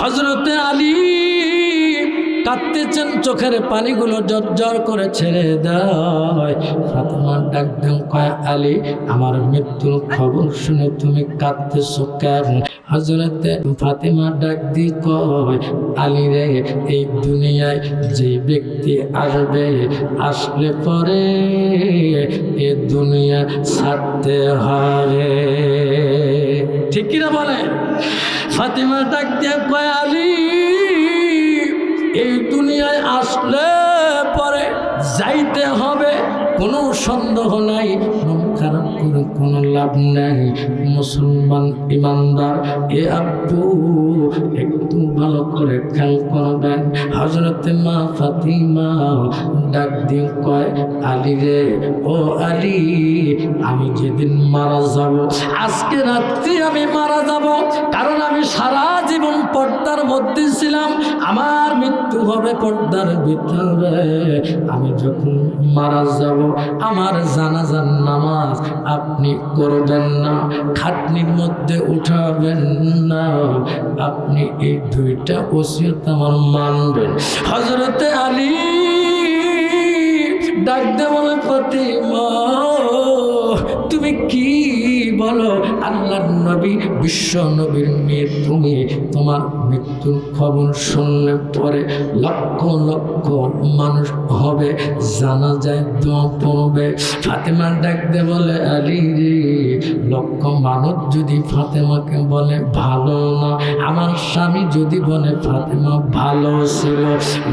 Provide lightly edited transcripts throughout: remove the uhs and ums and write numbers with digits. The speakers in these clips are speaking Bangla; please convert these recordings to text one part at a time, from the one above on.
হযরতে আলী কাঁদতেছেন, চোখের পানিগুলো জর্জর করে ছেড়ে দেয়। ফাতেমা ডাক দেন, কয় আলী, আমার মৃত্যুর খবর শুনে তুমি কাঁদতেছো কেন? হযরতে ফাতেমা ডাক দিয়ে কয়, আলী রে, এই দুনিয়ায় যে ব্যক্তি আসবে, আসলে পরে এ দুনিয়া ছাড়তে হবে। ঠিক কিনা বলে? ফাতেমা ডাক দিয়ে কয়, আলী, এই দুনিয়ায় আসলে পরে যাইতে হবে, কোনো সন্দেহ নাই, মন খারাপ করে কোনো লাভ নাই। মুসলমান ইমানদার এ আব্বু একটু ভালো করে খেয়াল করবেন। হযরতে মা ফাতিমা ডাক দিয়ে কয়, আলী রে, ও আলী, আমি যেদিন মারা যাব, আজকে রাত্রি আমি মারা যাব, কারণ আমি সারা জীবন পর্দার মধ্যে ছিলাম, আমার মৃত্যু হবে পর্দার ভিতরে। আমি যখন মারা যাব, আমার জানাজার নামাজ আপনি করবেন না, খাটনির মধ্যে উঠাবেন না, আপনি এই দুইটা ওসিয়ত আমার মানবেন। হযরতে আলী ডাক দে বলে, ফাতিমা, তুমি কি বলো? আল্লাহর নবী, বিশ্ব নবীর মেয়ে তুমি, তোমার মৃত্যুর খবর শুনলে পরে লক্ষ লক্ষ মানুষ হবে, জানা যায় দোয়া পড়বে। ফাতেমা ডাক দে বলে, আলী রে, লক্ষ মানুষ যদি ফাতেমাকে বলে ভালো না, আমার স্বামী যদি বলে ফাতেমা ভালো ছিল,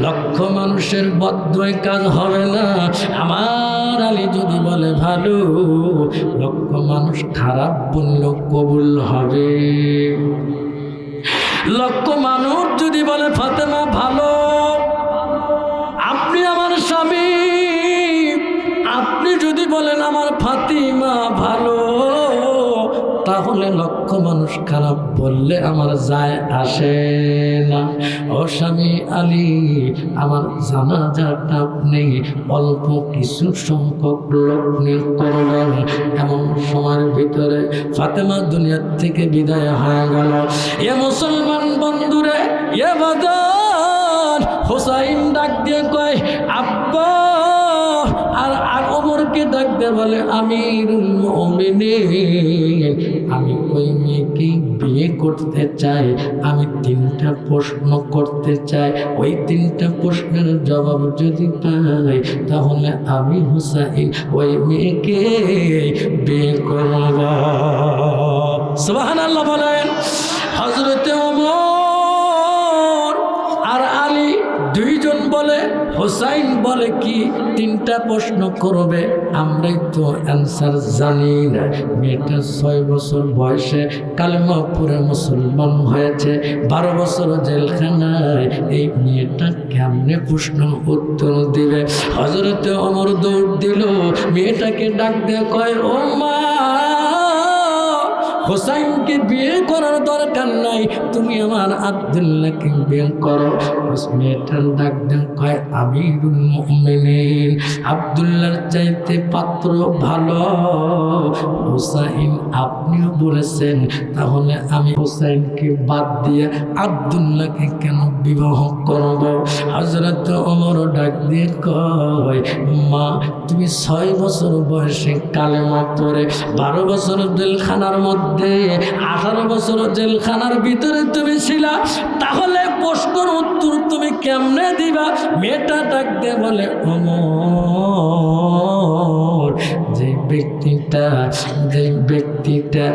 লক্ষ মানুষের বদয় কাজ হবে না। আমার আলী যদি বলে ভালো, লক্ষ মানুষ খারাপ বললেও কবুল হবে। লক্ষ মানুষ যদি বলে ফাতেমা ভালো, আপনি আমার স্বামী, আপনি যদি বলেন আমার ফাতিমা ভালো, তাহলে লক্ষ মানুষ খারাপ বললে আমার যায় আসে না। ও স্বামী আলী, আমার জানাজাটা আপনি অল্প কিছু সংখ্যক লোক নিয়ে করবেন। এমন সময়ের ভিতরে ফাতেমা দুনিয়ার থেকে বিদায় হয়ে গেল। এ মুসলমান বন্ধুরে, এ বাজার, হোসাইন ডাক দিয়ে কয়, আব্বা, আর ওমরকে ডাক দিয়ে বলে, আমিরুল মুমিনিন, আমি ওই মেয়েকে বিয়ে করতে চাই। আমি 3টা প্রশ্ন করতে চাই, ওই 3টা প্রশ্নের জবাব যদি পাই, তাহলে আমি হুসাইন ওই মেয়েকে বিয়ে করব। সুবহানাল্লাহ বলেন। হযরতে ওমর আর আলী দুইজন বলে, হোসাইন বলে কি 3টা প্রশ্ন করবে? আমরাই তো অ্যান্সার জানি না। মেয়েটা 6 বছর বয়সে কালেমা পড়ে মুসলমান হয়েছে, 12 বছর জেলখানায়। এই মেয়েটা কেমনে প্রশ্ন উত্তর দিবে? হযরতে ওমর দৌড় দিল, মেয়েটাকে ডাক দিয়ে কয়, ও মা, হোসাইনকে বিয়ে করার দরকার নাই, তুমি আমার আব্দুল্লাহকে বিয়ে করো। মেয়েটার ডাক দেন, কয়, আমিরুল মুমিনিন, আব্দুল্লাহর চাইতে পাত্র ভালো। হোসাইন আপনিও বলেছেন, তাহলে আমি হোসাইনকে বাদ দিয়ে আব্দুল্লাহকে কেন বিবাহ করব? হযরত ওমর ডাক দিয়ে কয়, মা, তুমি 6 বছর বয়সে কালেমা পড়ে 12 বছর জেলখানার মধ্যে, 18 বছর জেলখানার ভিতরে তুমি ছিলা, তাহলে প্রশ্নের উত্তর তুমি কেমনে দিবা? মেয়েটা ডাক দিয়ে বলে, ওমর, যে ব্যক্তিটা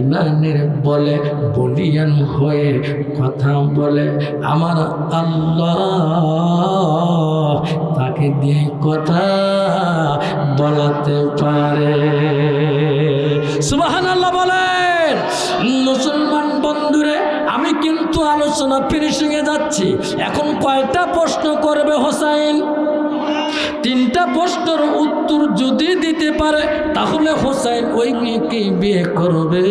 ইমানের বলে বলিয়ান হয়ে কথা বলে, আমার আল্লাহ তাকে দিয়ে কথা বলাতে পারে। সুবহানাল্লাহ বলেন। মুসলমান বন্ধুরে, আমি কিন্তু আলোচনা ফিনিশিংয়ে যাচ্ছি। এখন কয়টা প্রশ্ন করবে হোসাইন? 3টা প্রশ্নের উত্তর যদি দিতে পারে, তাহলে হোসাইন ওই মেয়েকে বিয়ে করবে।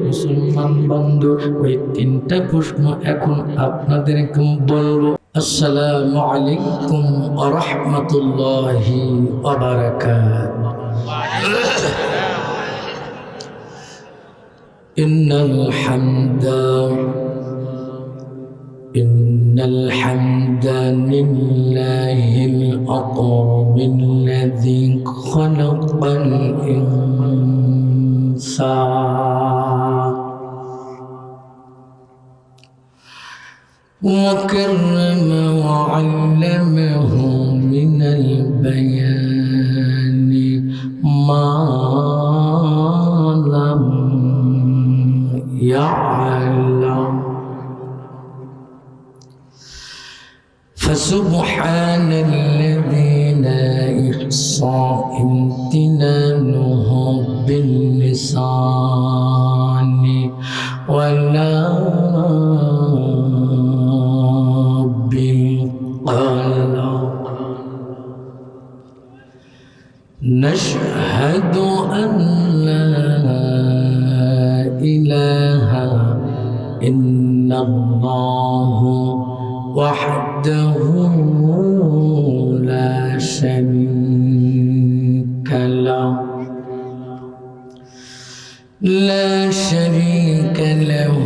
মুসলমান বন্ধু, ওই 3টা প্রশ্ন এখন আপনাদেরকে বলবো। আসসালামু আলাইকুম ওয়া রাহমাতুল্লাহি ওয়া বারাকাতুহু। إن الحمد الحمد لله الأكرم الذي خلق الإنسان وكرم وعلمه من البيان ما لم يعلم فسبحان الذي لا يحصى امتنانه باللسان ولا بالقلم نشهد أن لا إله إلا الله وحده لا شريك له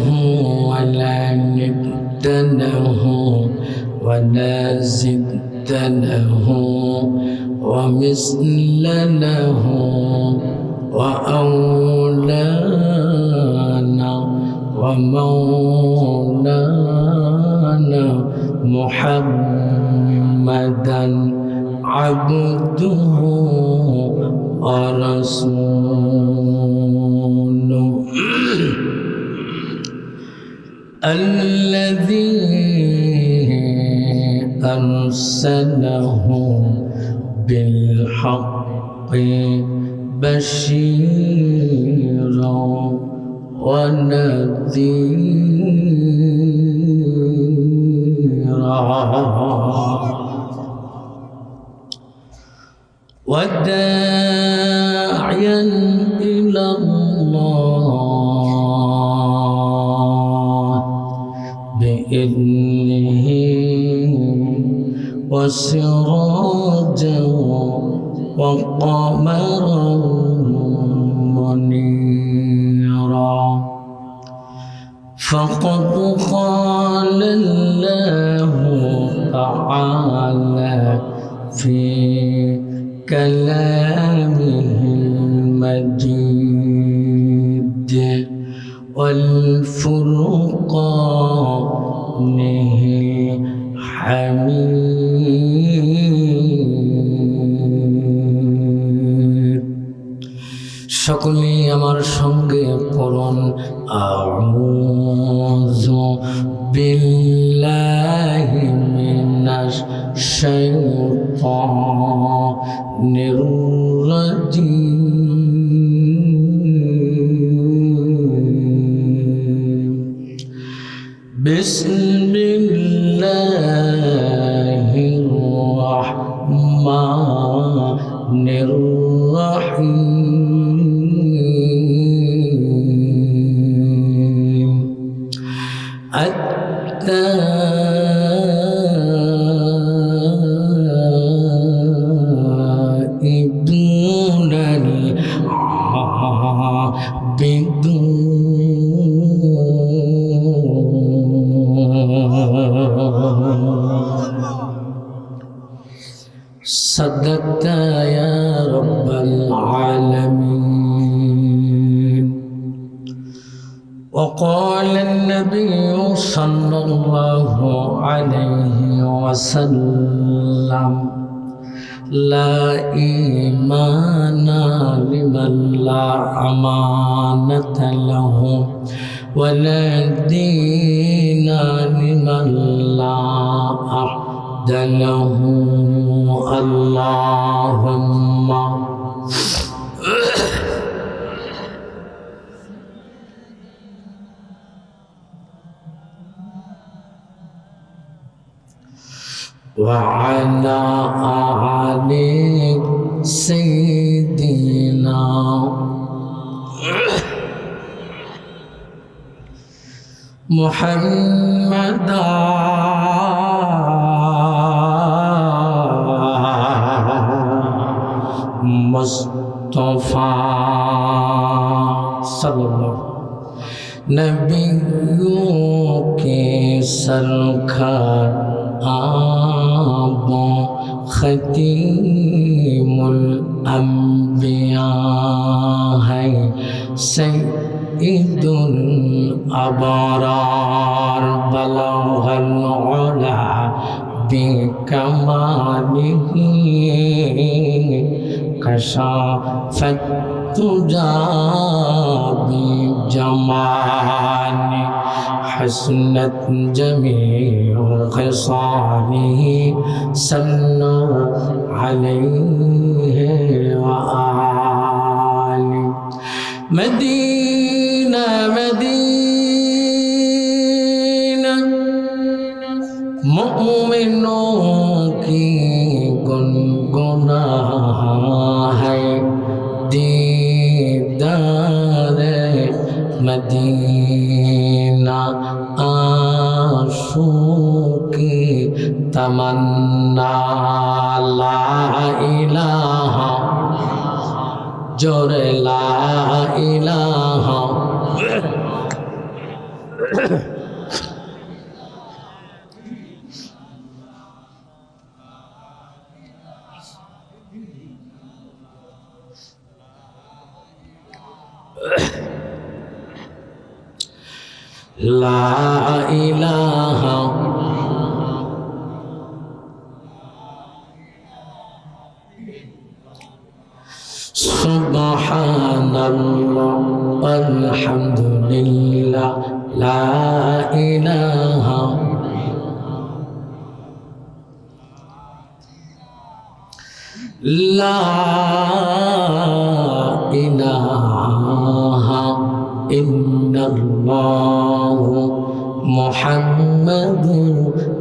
ولا ند له ولا زد له ومثل له وأولانا ومولانا محمدا عبده ورسوله الذي أرسله بالحق بشيرا ونذيرا وداعيا إلى الله بإذنه وسراجا وقمرا منيرا فقد قال الله تعالى في كلامه المجيد والفرقانه الحميد সকলেই আমার সঙ্গে পড়ুন আউযু বিল্লাহি মিনাশ শাইতানির রাজীম বিসমিল্লাহির রাহমানির রাহিম التائبون صدقت يا رب العالمين وقال النبي صلى الله عليه وسلم لا إيمان لمن لا أمانة له ولا دين لمن لا عهد له اللهم وعلى آل سيدنا محمد मुस्तफा सल्लल्लाहु नबियों के सरकार आबो खतीमुल अंबिया है सय्यिदुल अबरार बलगल उला बिकमालिही कशाफत तुजा बिजमाली हसनत जमीउ खिसालिही सल्लु अलैहि व आलि मदीना मदीना मुमिनों की गुनगुना है दीदार मदीना आशूकी तमन्ना ला इलाहा जोरे ला इलाहा ला इलाहा सुब्हानल्लाह वल्हम्दुलिल्लाह ला इलाहा ला इलाहा इल्लल्लाह मुहम्मदुर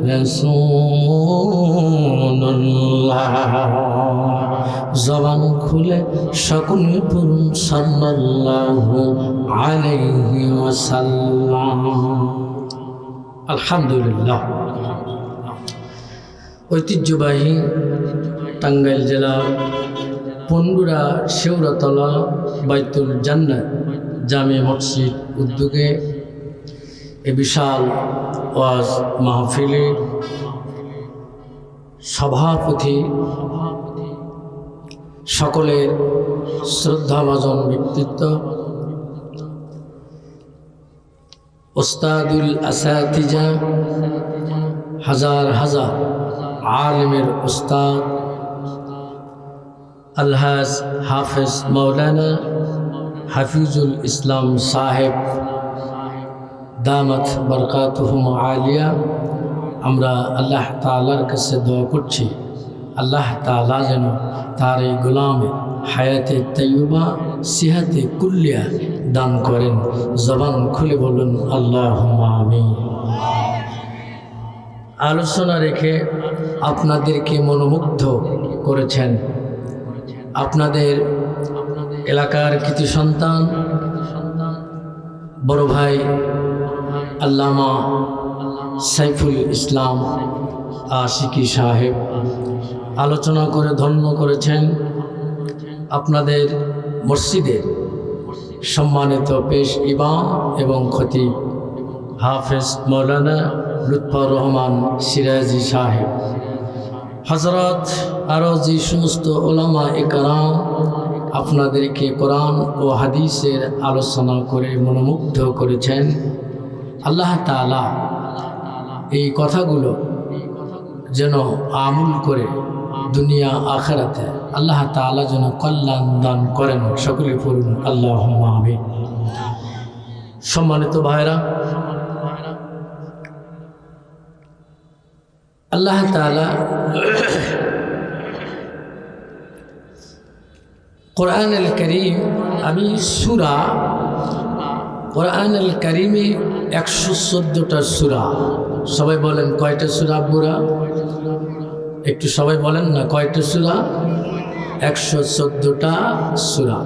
रसूलुल्लाह जबान खुले সকলে পড়ুন সাল্লাল্লাহু আলাইহি ওয়াসাল্লাম আলহামদুলিল্লাহ। ঐতিহ্যবাহী টাঙ্গাইল জেলার পন্ডুরা শেওড়াতলা বাইতুল জান্নাত জামে মসজিদ উদ্যোগে এ বিশাল ওয়াজ মাহফিলের সভাপতি সকলের শ্রদ্ধাভাজন ব্যক্তিত্ব ওস্তাদুল আসাতিজা হাজার হাজার আলেমের ওস্তাদ আলহাজ হাফেজ মৌলানা হাফিজুল ইসলাম সাহেব দামাত বরকাতুহুম আলিয়া, আমরা আল্লাহ তাআলার কাছে দোয়া করছি আল্লাহ তাআলা যেন তার এই গোলামে হায়াতে তৈয়বা সিহাতে কুল্লিয়া দান করেন। জবান খুলে বলুন আল্লাহুম্মা আমিন। আলোচনা রেখে আপনাদেরকে মনোমুগ্ধ করেছেন আপনাদের এলাকার কৃতি সন্তান বড় ভাই আল্লামা সাইফুল ইসলাম আশিকি সাহেব। আলোচনা করে ধন্য করেছেন আপনাদের মসজিদের সম্মানিত পেশ ইমাম এবং খতিব হাফেজ মৌলানা লুৎফর রহমান সিরাজি সাহেব। হযরত আরও যে সমস্ত ওলামা একরাম আপনাদেরকে কোরআন ও হাদিসের আলোচনা করে মনোমুগ্ধ করেছেন, আল্লাহ তাআলা এই কথাগুলো যেন আমল করে দুনিয়া আখিরাতে আল্লাহ তাআলা যেন কল্যাণ দান করেন। সকলে পড়ুন আল্লাহুম্মা আমিন। সম্মানিত ভাইরা, আল্লাহ তাআলা কোরআনুল কারীম, আমি সূরা কোরআনুল কারীমে 114টা সূরা। সবাই বলেন কয়টা সূরা বুড়া? একটু সবাই বলেন না কয়টা সূরা? 114টা সূরা।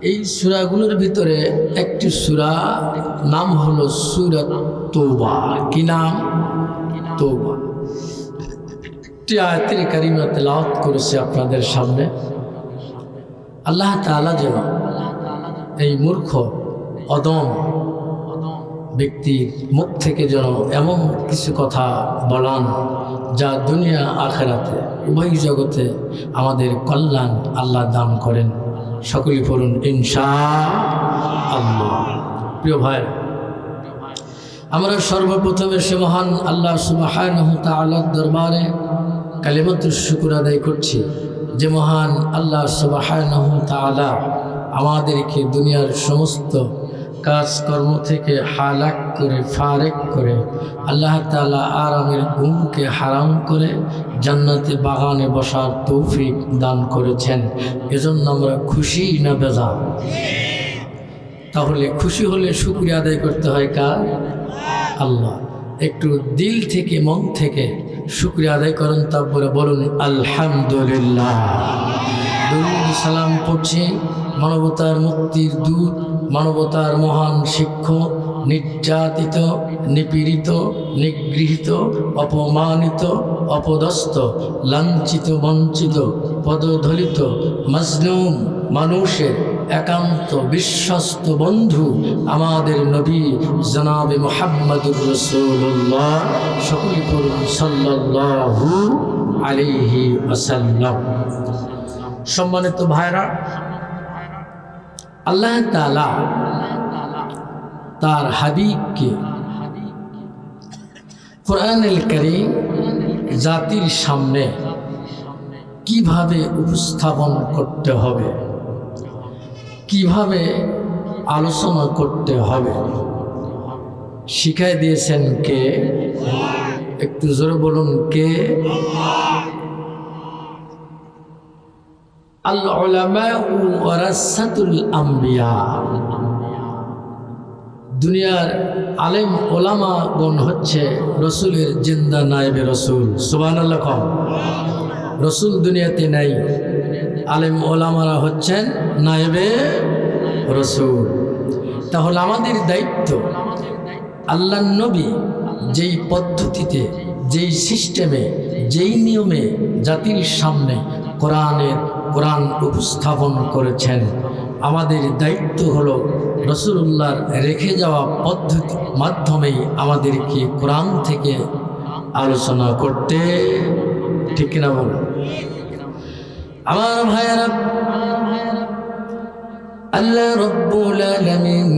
এই সূরাগুলোর ভিতরে একটি সূরা নাম হলো সূরা তওবা। কি নাম? তওবা। একটি আয়াতের কারিমা তেলাওয়াত করেছে আপনাদের সামনে। আল্লাহ তাআলা যেন এই মূর্খ অদম ব্যক্তির মুখ থেকে যেন এমন কিছু কথা বলান যা দুনিয়া আখেরাতে উভয় জগতে আমাদের কল্যাণ আল্লাহ দান করেন। সকলে পড়ুন ইনশাআল্লাহ। প্রিয় ভাই, আমরা সর্বপ্রথমে সে মহান আল্লাহ সুবহানাহু ওয়া তাআলার দরবারে কালিমাতুশ শুকর আদায় করছি, যে মহান আল্লাহ সুবহানাহু ওয়া তাআলা আমাদেরকে দুনিয়ার সমস্ত কাজকর্ম থেকে হালাক করে ফারেক করে আল্লাহ তাআলা আরামের ঘুমকে হারাম করে জান্নাতে বাগানে বসার তৌফিক দান করেছেন। এজন্য আমরা খুশি না বেজার? তাহলে খুশি হলে শুকরিয়া আদায় করতে হয় কার? আল্লাহ। একটু দিল থেকে মন থেকে শুকরিয়া আদায় করেন, তারপরে বলুন আলহামদুলিল্লাহ। দরুদ সালাম পড়ছি মানবতার মুক্তির দূত, মানবতার মহান শিক্ষক, নির্যাতিত, নিপীড়িত, নিগৃহীত, অপমানিত, অপদস্থ, লাঞ্ছিত, বঞ্চিত, পদধলিত, মজলুম মানুষের একান্ত বিশ্বস্ত বন্ধু আমাদের নবী জনাবে মুহাম্মদুর রাসূলুল্লাহ, সকলে পড়ুন সাল্লাল্লাহু আলাইহি ওয়াসাল্লাম। সম্মানিত ভাইরা, আল্লাহ তাআলা তার হাবিবকে কোরআনুল কারীম জাতির সামনে কিভাবে উপস্থাপন করতে হবে, কিভাবে আলোচনা করতে হবে শিখাই দিয়েছেন কে? একটু জোরে বলুন কে? আল উলামা ওয়ারাসাতুল আম্বিয়া। দুনিয়ার আলেম ওলামাগণ হচ্ছে রসুলের জিন্দা নায়েবে রসুল। সুবহানাল্লাহ কম। রসুল দুনিয়াতে নাই, আলেম ওলামারা হচ্ছেন নায়েবে রসুল। তাহলে আমাদের দায়িত্ব আল্লাহর নবী যেই পদ্ধতিতে, যেই সিস্টেমে, যেই নিয়মে জাতির সামনে কোরআন উপস্থাপন করেছেন, আমাদের দায়িত্ব হলো রসুলুল্লাহর রেখে যাওয়া পদ্ধতির মাধ্যমেই আমাদেরকে কোরআন থেকে আলোচনা করতে, ঠিক কিনা বলুন? আমার ভাইয়েরা, আল্লাহ রাব্বুল আলামিন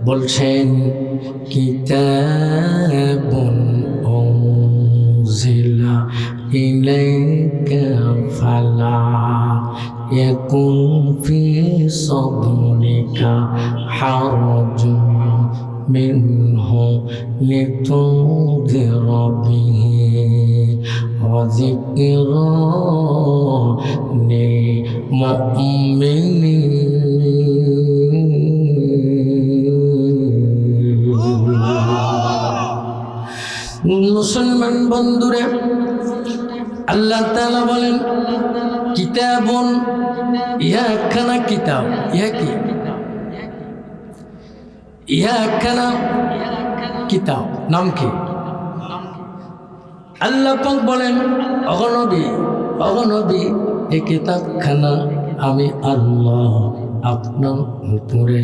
বলছেন কিতাবুন উনজিলা ইলাইকা ফালা ইয়াকুন ফি সাদরিকা হারাজুন মিনহু লিতুনযিরা বিহি ওয়া যিকরা লিল মুমিনিন। মুসলমান বন্ধুরে, আল্লাহ তাআলা বলেন কিতাবুন, ইহা একখানা কিতাব। ইহা কি? ইহা একখানা কিতাব। নাম কি? আল্লাহ পাক বলেন অগনবী এই কিতাবখানা আমি আল্লাহ আপনার উপরে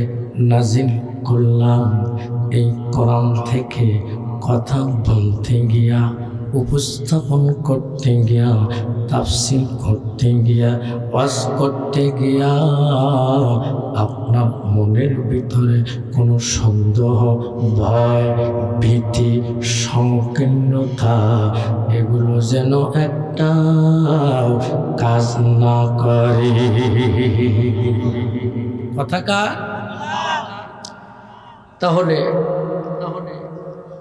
নাজিল করলাম। এই কোরআন থেকে কথা বলতে গিয়া, উপস্থাপন করতে গিয়া, তাফসীর করতে গিয়া, ওয়াজ করতে গিয়া আপনার মনের ভিতরে কোনো সন্দেহ, ভয়, ভীতি, সংকীর্ণতা এগুলো যেন একটা কাজ না করে। কথা কার? তাহলে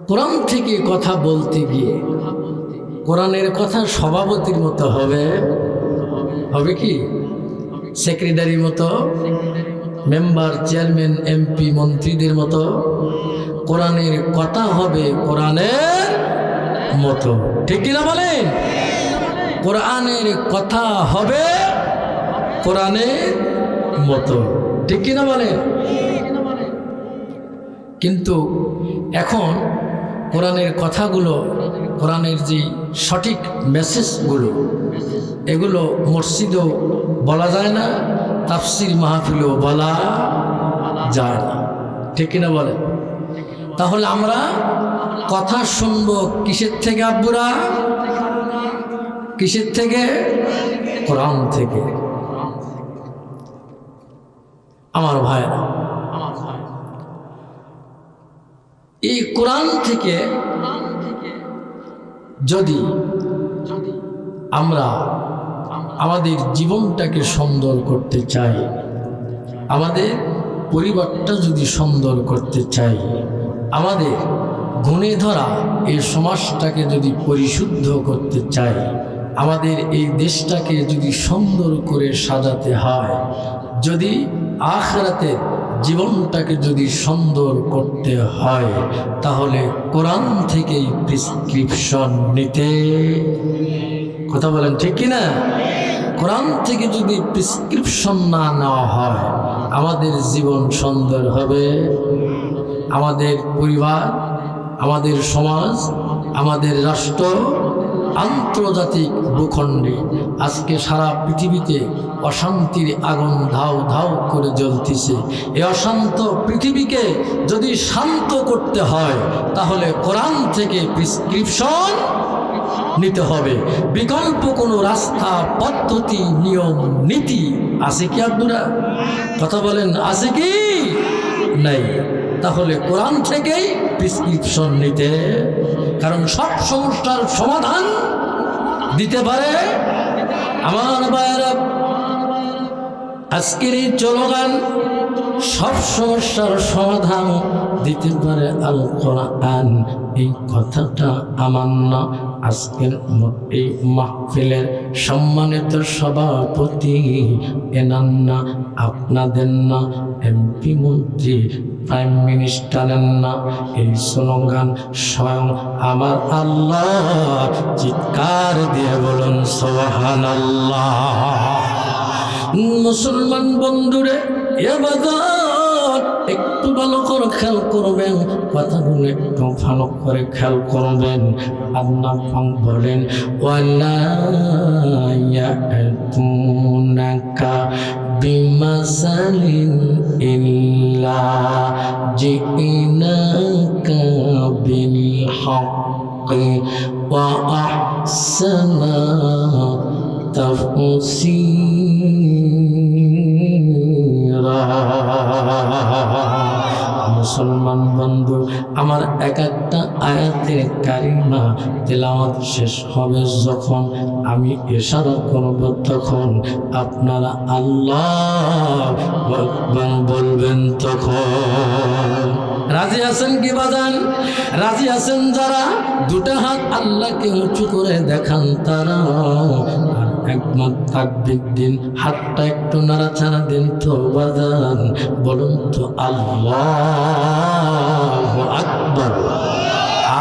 কোরআন থেকে কথা বলতে গিয়ে কোরআনের কথা সভাপতির মতো হবে কি? সেক্রেটারির মতো, মেম্বার, চেয়ারম্যান, এমপি, মন্ত্রীদের মতো? কোরআনের কথা হবে কোরআনের মতো, ঠিক কিনা বলেন? কোরআনের কথা হবে কোরআনের মতো, ঠিক কিনা বলেন? কিন্তু এখন কোরআনের কথাগুলো, কোরআনের যে সঠিক মেসেজগুলো, এগুলো মসজিদেও বলা যায় না, তাফসীর মাহফিলেও বলা যায় না, ঠিক কিনা বলে? তাহলে আমরা কথা শুনবো কিসের থেকে আব্বুরা? কিসের থেকে? কোরআন থেকে। আমার ভাইরা, এই কোরআন থেকে যদি আমরা আমাদের জীবনটাকে সুন্দর করতে চাই, আমাদের পরিবারটা যদি সুন্দর করতে চাই, আমাদের গুণে ধরা এই সমাজটাকে যদি পরিশুদ্ধ করতে চাই, আমাদের এই দেশটাকে যদি সুন্দর করে সাজাতে হয়, যদি আখিরাতের জীবনটাকে যদি সুন্দর করতে হয়, তাহলে কোরআন থেকেই প্রেসক্রিপশন নিতে, কথা বলেন ঠিক কিনা? কোরআন থেকে যদি প্রেসক্রিপশন না নেওয়া হয়, আমাদের জীবন সুন্দর হবে, আমাদের পরিবার, আমাদের সমাজ, আমাদের রাষ্ট্র, আন্তর্জাতিক ভূখণ্ডে আজকে সারা পৃথিবীতে অশান্তির আগুন ধাউ ধাউ করে জ্বলতেছে। এই অশান্ত পৃথিবীকে যদি শান্ত করতে হয়, তাহলে কোরআন থেকে প্রেসক্রিপশন নিতে হবে। বিকল্প কোনো রাস্তা, পদ্ধতি, নিয়ম, নীতি আছে কি আপনারা? কথা বলেন, আছে কি? নাই। তাহলে কোরআন থেকেই প্রেসক্রিপশন নিতে, কারণ সব সমস্যার সমাধান দিতে পারে আমার ভাইয়েরা। আজকের এই স্লোগান, সব সমস্যার সমাধান দিতে পারে আল কোরআন, এই কথাটা আমার না, আজকের এই মাহফিলের সম্মানিত সভাপতি এনার না, আপনাদের না, এমপি মন্ত্রী, প্রাইম মিনিস্টারের না, এই স্লোগান স্বয়ং আমার আল্লাহ। চিৎকার দিয়ে বলুন সুবহানাল্লাহ। মুসলমান বন্ধুরে, এবার একটু ভালো করে খেয়াল করবেন, কথাগুলো একটু ভালো করে খেয়াল করবেন। আল্লাহ বলেন, ওয়ালা ইয়াতুনাকা বিমাসালিন ইল্লা জিনাকা বিল হাক্কি ওয়া আহসানা তাফসীরা। মুসলমান বন্ধু আমার, এক একটা আয়াতের কারিমা তেলাওয়াত শেষ হবে যখন, আমি ইশারা করব তখন আপনারা আল্লাহু আকবার বলবেন তখন। রাজি আছেন কি বাজান? রাজি আছেন যারা দুটো হাত আল্লাহকে উঁচু করে দেখান তারা, আর একবার তাকবীর দিন, হাতটা একটু নাড়াচাড়া দিন তো বাজান, বলুন তো আল্লাহু আকবার।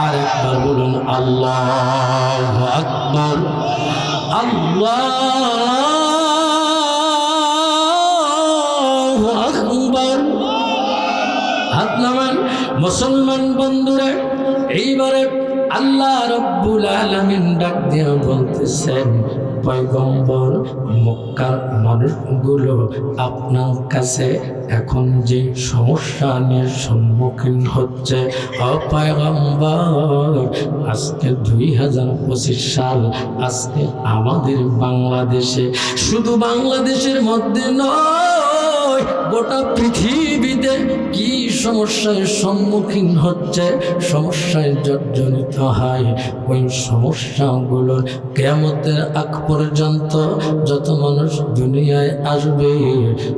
আর একবার বলুন আল্লাহু আকবার, আল্লাহু আকবার। হাত নামান। মুসলমান বন্ধুরা, এইবারে আল্লাহ রব্বুল আলামিন ডাক দিয়ে বলতেছেন, পয়গম্বর, মক্কার মানুষগুলো আপনার কাছে এখন যে সমস্যা নিয়ে সম্মুখীন হচ্ছে, পয়গম্বর, আজকে 2025 সাল, আজকে আমাদের বাংলাদেশে, শুধু বাংলাদেশের মধ্যে নয়, গোটা পৃথিবীতে কি সমস্যার সম্মুখীন হচ্ছে, সমস্যায় জর্জরিত হয়, ওই সমস্যাগুলোর কিয়ামতের আগ পর্যন্ত যত মানুষ দুনিয়ায় আসবে,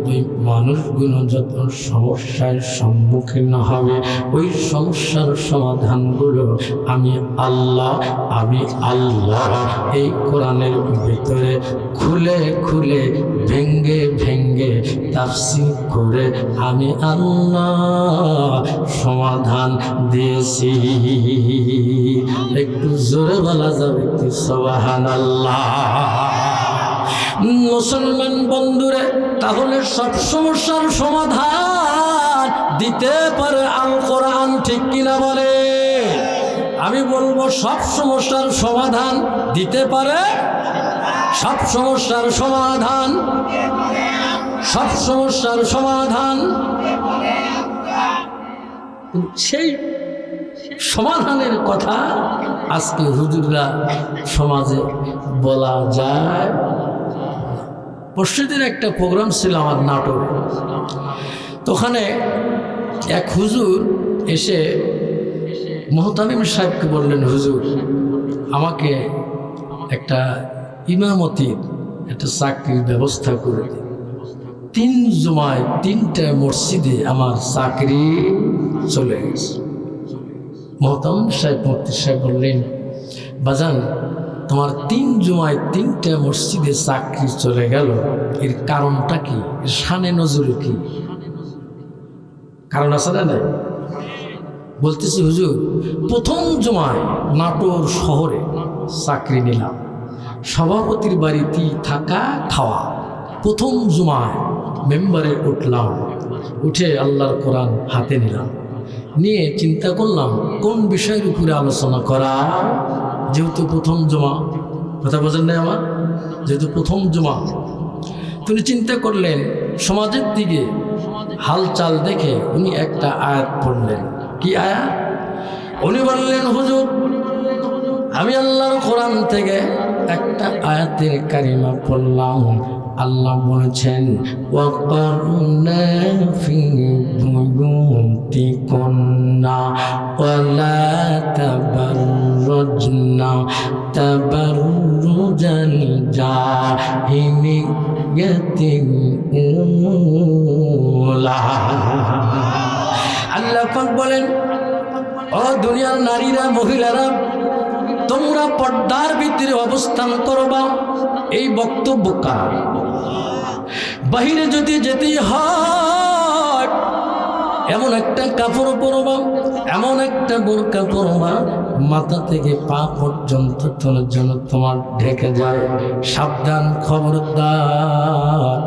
ওই মানুষগুলো যত সমস্যার সম্মুখীন হবে, ওই সমস্যার সমাধানগুলো আমি আল্লাহ এই কোরআনের ভিতরে খুলে খুলে, ভেঙ্গে ভেঙ্গে, তাফসীর করে আমি আল্লাহ সমাধান দিয়েছি। একটু জোরে বলা যাবে কি সুবহানাল্লাহ? মুসলমান বন্ধুরে, তাহলে সব সমস্যার সমাধান দিতে পারে আল কোরআন, ঠিক কিনা বলে? আমি বলবো সব সমস্যার সমাধান দিতে পারে, সব সমস্যার সমাধান, সব সমস্যার সমাধান। সেই সমাধানের কথা আজকে হুজুররা সমাজে বলা যায়। পরশুদিন একটা প্রোগ্রাম ছিল আমার নাটক, তো ওখানে এক হুজুর এসে মোহতামিম সাহেবকে বললেন, হুজুর আমাকে একটা ইমামতির একটা চাকরির ব্যবস্থা করে দিন। 3 জুমায় 3টা মসজিদে আমার চাকরি চলে গেছে। মোহতামিম সাহেব মুফতি সাহেব বললেন, বাজান তোমার 3 জুমায় 3টা মসজিদে চাকরি চলে গেল, এর কারণটা কি? এর শানে নজরুল কি? কারণ আছে না? নাই? বলতেছি হুজুর, প্রথম জুমায় নাটোর শহরে চাকরি নিলাম, সভাপতির বাড়িতে থাকা খাওয়া। প্রথম জুমায় মেম্বারে উঠলাম, উঠে আল্লাহর কোরআন হাতে নিলাম, নিয়ে চিন্তা করলাম কোন বিষয়ের উপরে আলোচনা করা। যেহেতু প্রথম জুমা, কথা বোঝেন নাই আমার, যেহেতু প্রথম জুমা, তিনি চিন্তা করলেন সমাজের দিকে হালচাল দেখে উনি একটা আয়াত পড়লেন। কি আয়াত? উনি বললেন, হুজুর আমি আল্লাহর কোরআন থেকে একটা আয়াতের কারিমা পড়লাম। আল্লাহ বলেছেন, ওয়াকারনা ফি বুয়ুতিকুন্না ওয়ালা তাবাররুজনা তাবাররুজাল জাহিলিয়াতিল উলা। আল্লাহ পাক বলেন, ও দুনিয়ার নারীরা, মহিলারা, তোমরা পর্দার ভিতরে অবস্থান করবা। এই বক্তব্য কার? বাহিরে যদি যেতেই হয় এমন একটা কাপড় পরবা, এমন একটা বোরকা পরবা মাথা থেকে পা পর্যন্ত তোলার জন্য তোমার ঢেকে যায়। সাবধান, খবরদার,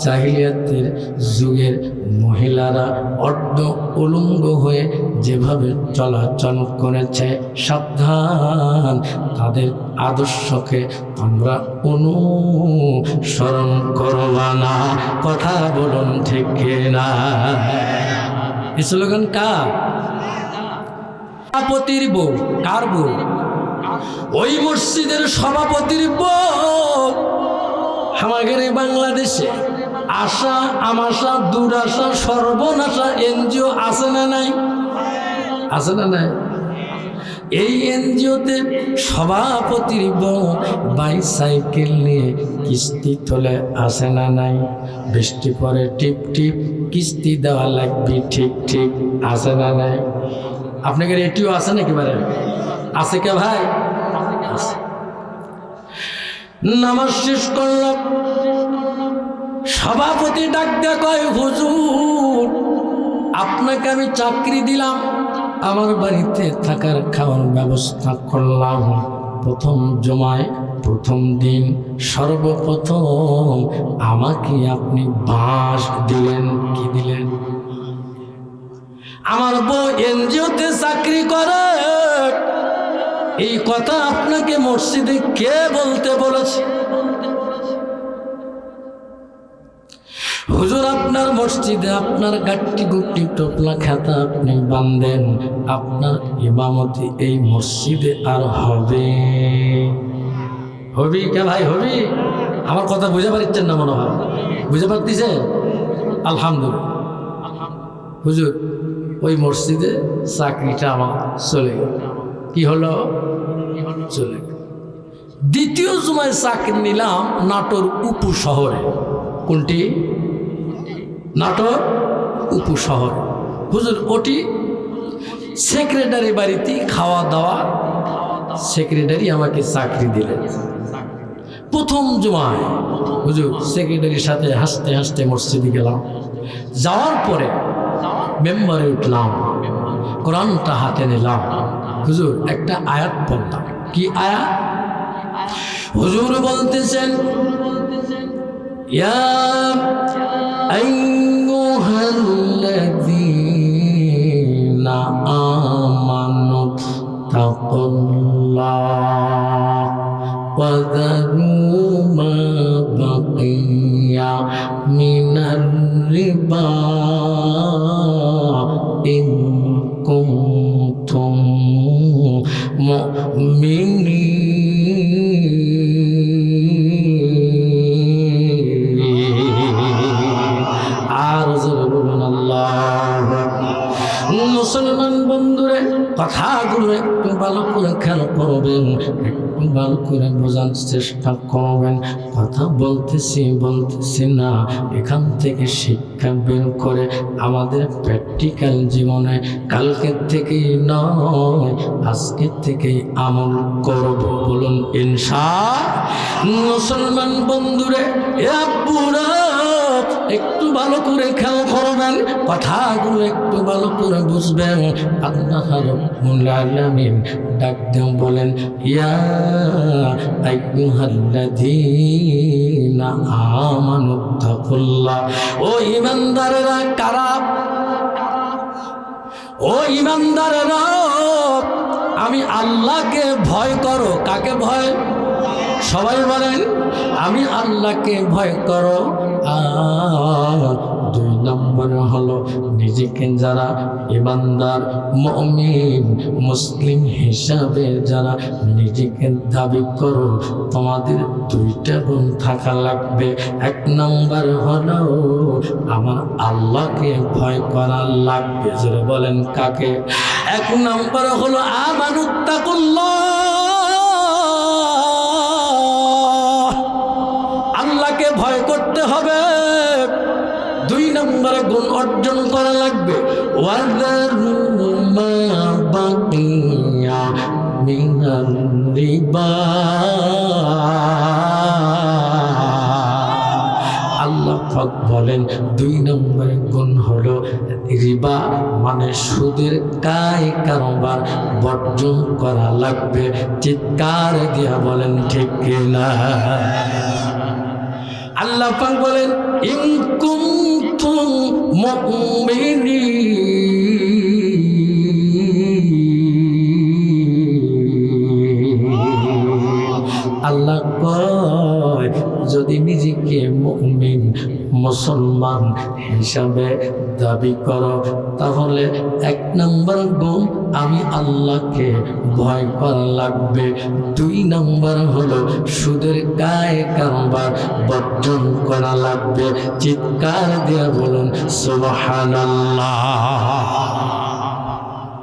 জাহিলিয়াতের যুগের মহিলারা অর্ধ উলঙ্গ হয়ে যেভাবে চলাচল করেছে, সাবধান, তাদের আদর্শকে তোমরা অনুসরণ করবা না। কথা বলুন ঠিক না? এই স্লোগান কার? সভাপতির বউ। কার বউ? ওই মসজিদের সভাপতির বউ। আমাদের বাংলাদেশে আশা, আমাশা, দুরাশা, সর্বনাশা এনজিও আছে না নাই? আছে না নাই? এই এনজিওতে সভাপতির বউ বাইসাইকেল নিয়ে কিস্তি তোলে, আসে না নাই? বৃষ্টি পরে টিপ টিপ কিস্তি দেওয়া লাগবে, ঠিক ঠিক, আসে না নাই? আপনাদের এটিও আছে নাকি? বারে আছে কে ভাই? নামাজ শেষ করলাম, সভাপতি ডাক দিয়ে কয়, হুজুর আপনাকে আমি চাকরি দিলাম, আমার বাড়িতে থাকার খাওয়ার ব্যবস্থা করলাম। প্রথম জমায় প্রথম দিন সর্বপ্রথম আমাকে আপনি বাঁশ দিলেন। কি দিলেন? আমার বউ এনজিওতে চাকরি করে, এই কথা আপনাকে মসজিদে কে বলতে বলেছে? হুজুর আপনার মসজিদে আপনার গাট্টি গুট্টি টোপলা খাতা আপনি বাঁধেন, আপনার ইমামতি এই মসজিদে আর হবে? হবি কে ভাই? হবি? আমার কথা বুঝে পারছেন না? মনে হয় বুঝে পারতেছে? আলহামদুলিল্লাহ। হুজুর ওই মসজিদে চাকরিটা আমার চলে গেল। কি হলো? চলে গেল। দ্বিতীয় জুমায় চাকরি নিলাম নাটোর উপশহরে। কোনটি? নাটোর উপশহর। হুজুর ওটি সেক্রেটারি বাড়িতে খাওয়া দাওয়া, সেক্রেটারি আমাকে চাকরি দিলেন। প্রথম জুমায় হুজুর সেক্রেটারির সাথে হাসতে হাসতে মসজিদে গেলাম। যাওয়ার পরে মেম্বারে উঠলাম, কোরআনটা হাতে নিলাম। হুজুর একটা আয়াত পড়লাম। কি আয়াত? হুজুর বলতেছেন, ইয়া আইয়ুহাল্লাযীনা আমানু তাকুল্লাহ ওয়া যারু মা বাকিয়া মিনার রিবা ইন কুনতুম আর জোরে বলুন আল্লাহু আকবার। মুসলমান বন্ধুরে, কথাগুলো একটু ভালো করে খেয়াল করবেন, একটু ভালো করে বোঝার চেষ্টা করবেন। কথা বলতেছি না, এখান থেকে শিক্ষা বের করে আমাদের প্র্যাকটিক্যাল জীবনে কালকের থেকেই নয়, আজকের থেকেই আমল করব। বলুন ইনশাআল্লাহ। মুসলমান বন্ধুরে, পুরা একটু ভালো করে খেয়াল করবেন, কথাগুলো একটু ভালো করে বুঝবেন। আল্লাহ রাব্বুল আলামিন ডাক দিয়ে বলেন, ইয়া আইয়ুহাল্লাযীনা আমানুত্তাকুল্লাহ। ও ঈমানদারেরা, কারা? ও ঈমানদারেরা, আমি আল্লাহকে ভয় করো। কাকে ভয়? সবাই বলেন, আমি আল্লাহকে ভয় করো। আর 2 নম্বর হলো, নিজেকে যারা ঈমানদার মুমিন মুসলিম হিসাবে যারা নিজেকে দাবি করো, তোমাদের 2টা গুণ থাকা লাগবে। 1 নম্বর হলো, আমার আল্লাহকে ভয় করা লাগবে। জোরে বলেন কাকে? 1 নম্বর হলো আমানুত্তাকুল্লাহ, আল্লাহকে ভয় করতে হবে। 2 নম্বরে গুণ অর্জন করা লাগবে, ওয়াযারু মা বাকিয়া মিনার রিবা। আল্লাহ পাক বলেন 2 নম্বরের গুণ হলো রিবা, মানে সুদের কারবার বর্জন করা লাগবে। চিৎকার দিয়া বলেন ঠিক কিনা? আল্লাহ পাক বলেন, ইন কুনতুম মুমিনিন। আল্লাহ কয়, যদি নিজেকে মুমিন মুসলমান হিসাবে দাবি করো, তাহলে 1 নম্বর গুণ আমি আল্লাহকে ভয় করা লাগবে। 2 নম্বর হলো সুদের কারবার বর্জন করা লাগবে। চিৎকার দিয়ে বলুন সুবহানাল্লাহ।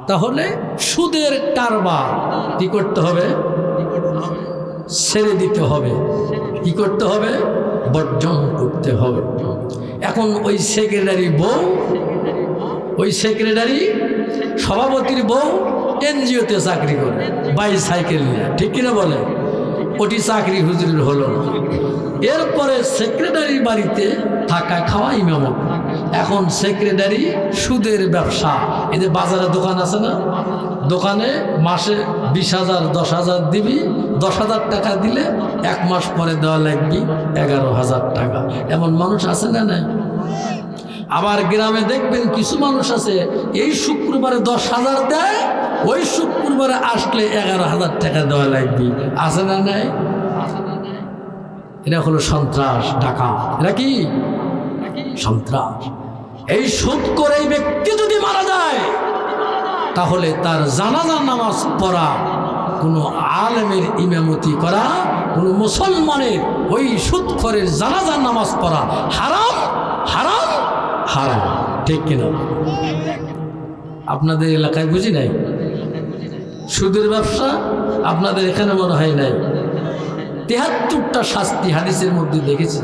তাহলে সুদের কারবার কি করতে হবে? ছেড়ে দিতে হবে। কি করতে হবে? বর্জন করতে হবে। এখন ওই সেক্রেটারি সভাপতির বউ এনজিওতে চাকরি করে, বাইসাইকেল নিয়ে, ঠিক কিনা বলে? ওটি চাকরি হুজুরের হলো না। এরপরে সেক্রেটারির বাড়িতে থাকা খাওয়া ইমামত। এখন সেক্রেটারি সুদের ব্যবসা, এদের বাজারে দোকান আছে না, দোকানে মাসে 20,000 10,000 দিবি, 10,000 টাকা দিলে 1 মাস পরে দেওয়া লাগবে 11,000 টাকা। এমন মানুষ আছে না? না। আবার গ্রামে দেখবেন কিছু মানুষ আছে, এই শুক্রবারে 10,000 দেয়, ওই শুক্রবারে আসলে 11,000 টাকা দেওয়া লাগবে। আছে না? নাই। এটা হলো সন্ত্রাস, ডাকাত। এটা কি সন্ত্রাস? এই সুদ করে এই ব্যক্তি যদি মারা যায়, তাহলে তার জানাজার নামাজ পড়া, কোনো আলেমের ইমামতি করা, কোনো মুসলমানের ওই সুদখোরের জানাজার নামাজ পড়া হারাম, হারাম, হারাম। ঠিক কিনা? আপনাদের এলাকায় বুঝি নাই সুদের ব্যবসা? আপনাদের এখানে মনে হয় নাই? 73টা শাস্তি হাদিসের মধ্যে দেখেছি।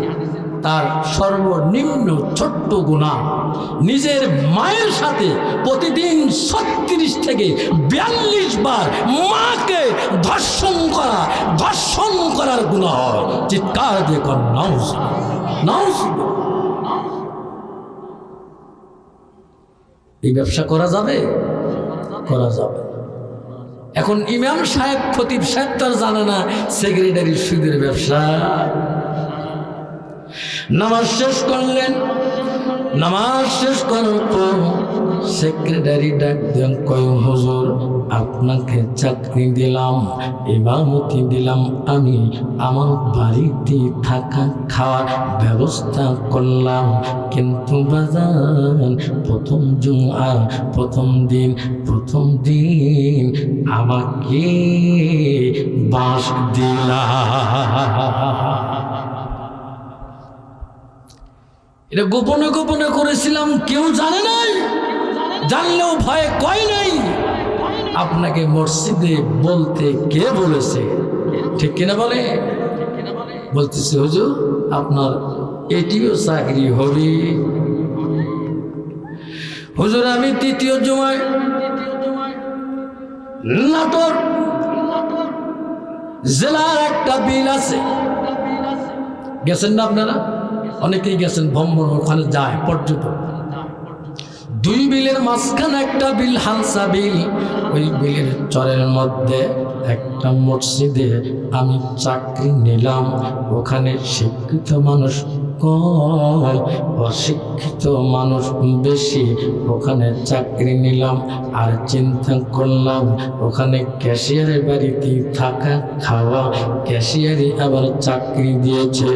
তার সর্বনিম্ন ছোট্ট গুনাহ, নিজের মায়ের সাথে প্রতিদিন 36 থেকে 42 বার মাকে ধর্ষণ করার গুনাহ হয়। চিৎকার দিয়ে কর নাউজ, নাউজ। এই ব্যবসা করা যাবে? করা যাবে। এখন ইমাম সাহেব, খতিব সাহেব তার জানে না সেক্রেটারি সুদের ব্যবসা। নামাজ শেষ করলেন, নামাজ শেষ করার পর সেক্রেটারি ডাক দেন, কয় হুজুর আপনাকে চাকরি দিলাম, ইমামতি দিলাম, আমি আমার বাড়িতে থাকা খাওয়ার ব্যবস্থা করলাম, কিন্তু বাজান প্রথম জুমআ প্রথম দিন আমাকে বাঁশ দিলা। এটা গোপনে গোপনে করেছিলাম, কেউ জানে নাই, জানলেও ভয়ে কয় নাই। আপনাকে মসজিদে বলতে কে বলেছে? ঠিক কিনা বলে? বলতেছে হুজুর আপনার এটিও চাকরি হবে। হুজুর আমি তৃতীয় জুমায় নাটোর জেলার একটা বিল আছে, গেছেন না আপনারা? অনেকেই গেছেন, ভ্রমণ ওখানে যায় পর্যটক। দুই বিলের মাঝখানে একটা বিল, হালসা বিল। ওই বিলের চরের মধ্যে একটা মসজিদে আমি চাকরি নিলাম। ওখানে শিক্ষিত মানুষ কম, অশিক্ষিত মানুষ বেশি। ওখানে চাকরি নিলাম আর চিন্তা করলাম ওখানে ক্যাশিয়ারের বাড়িতে থাকা খাওয়া, ক্যাশিয়ারই আবার চাকরি দিয়েছে।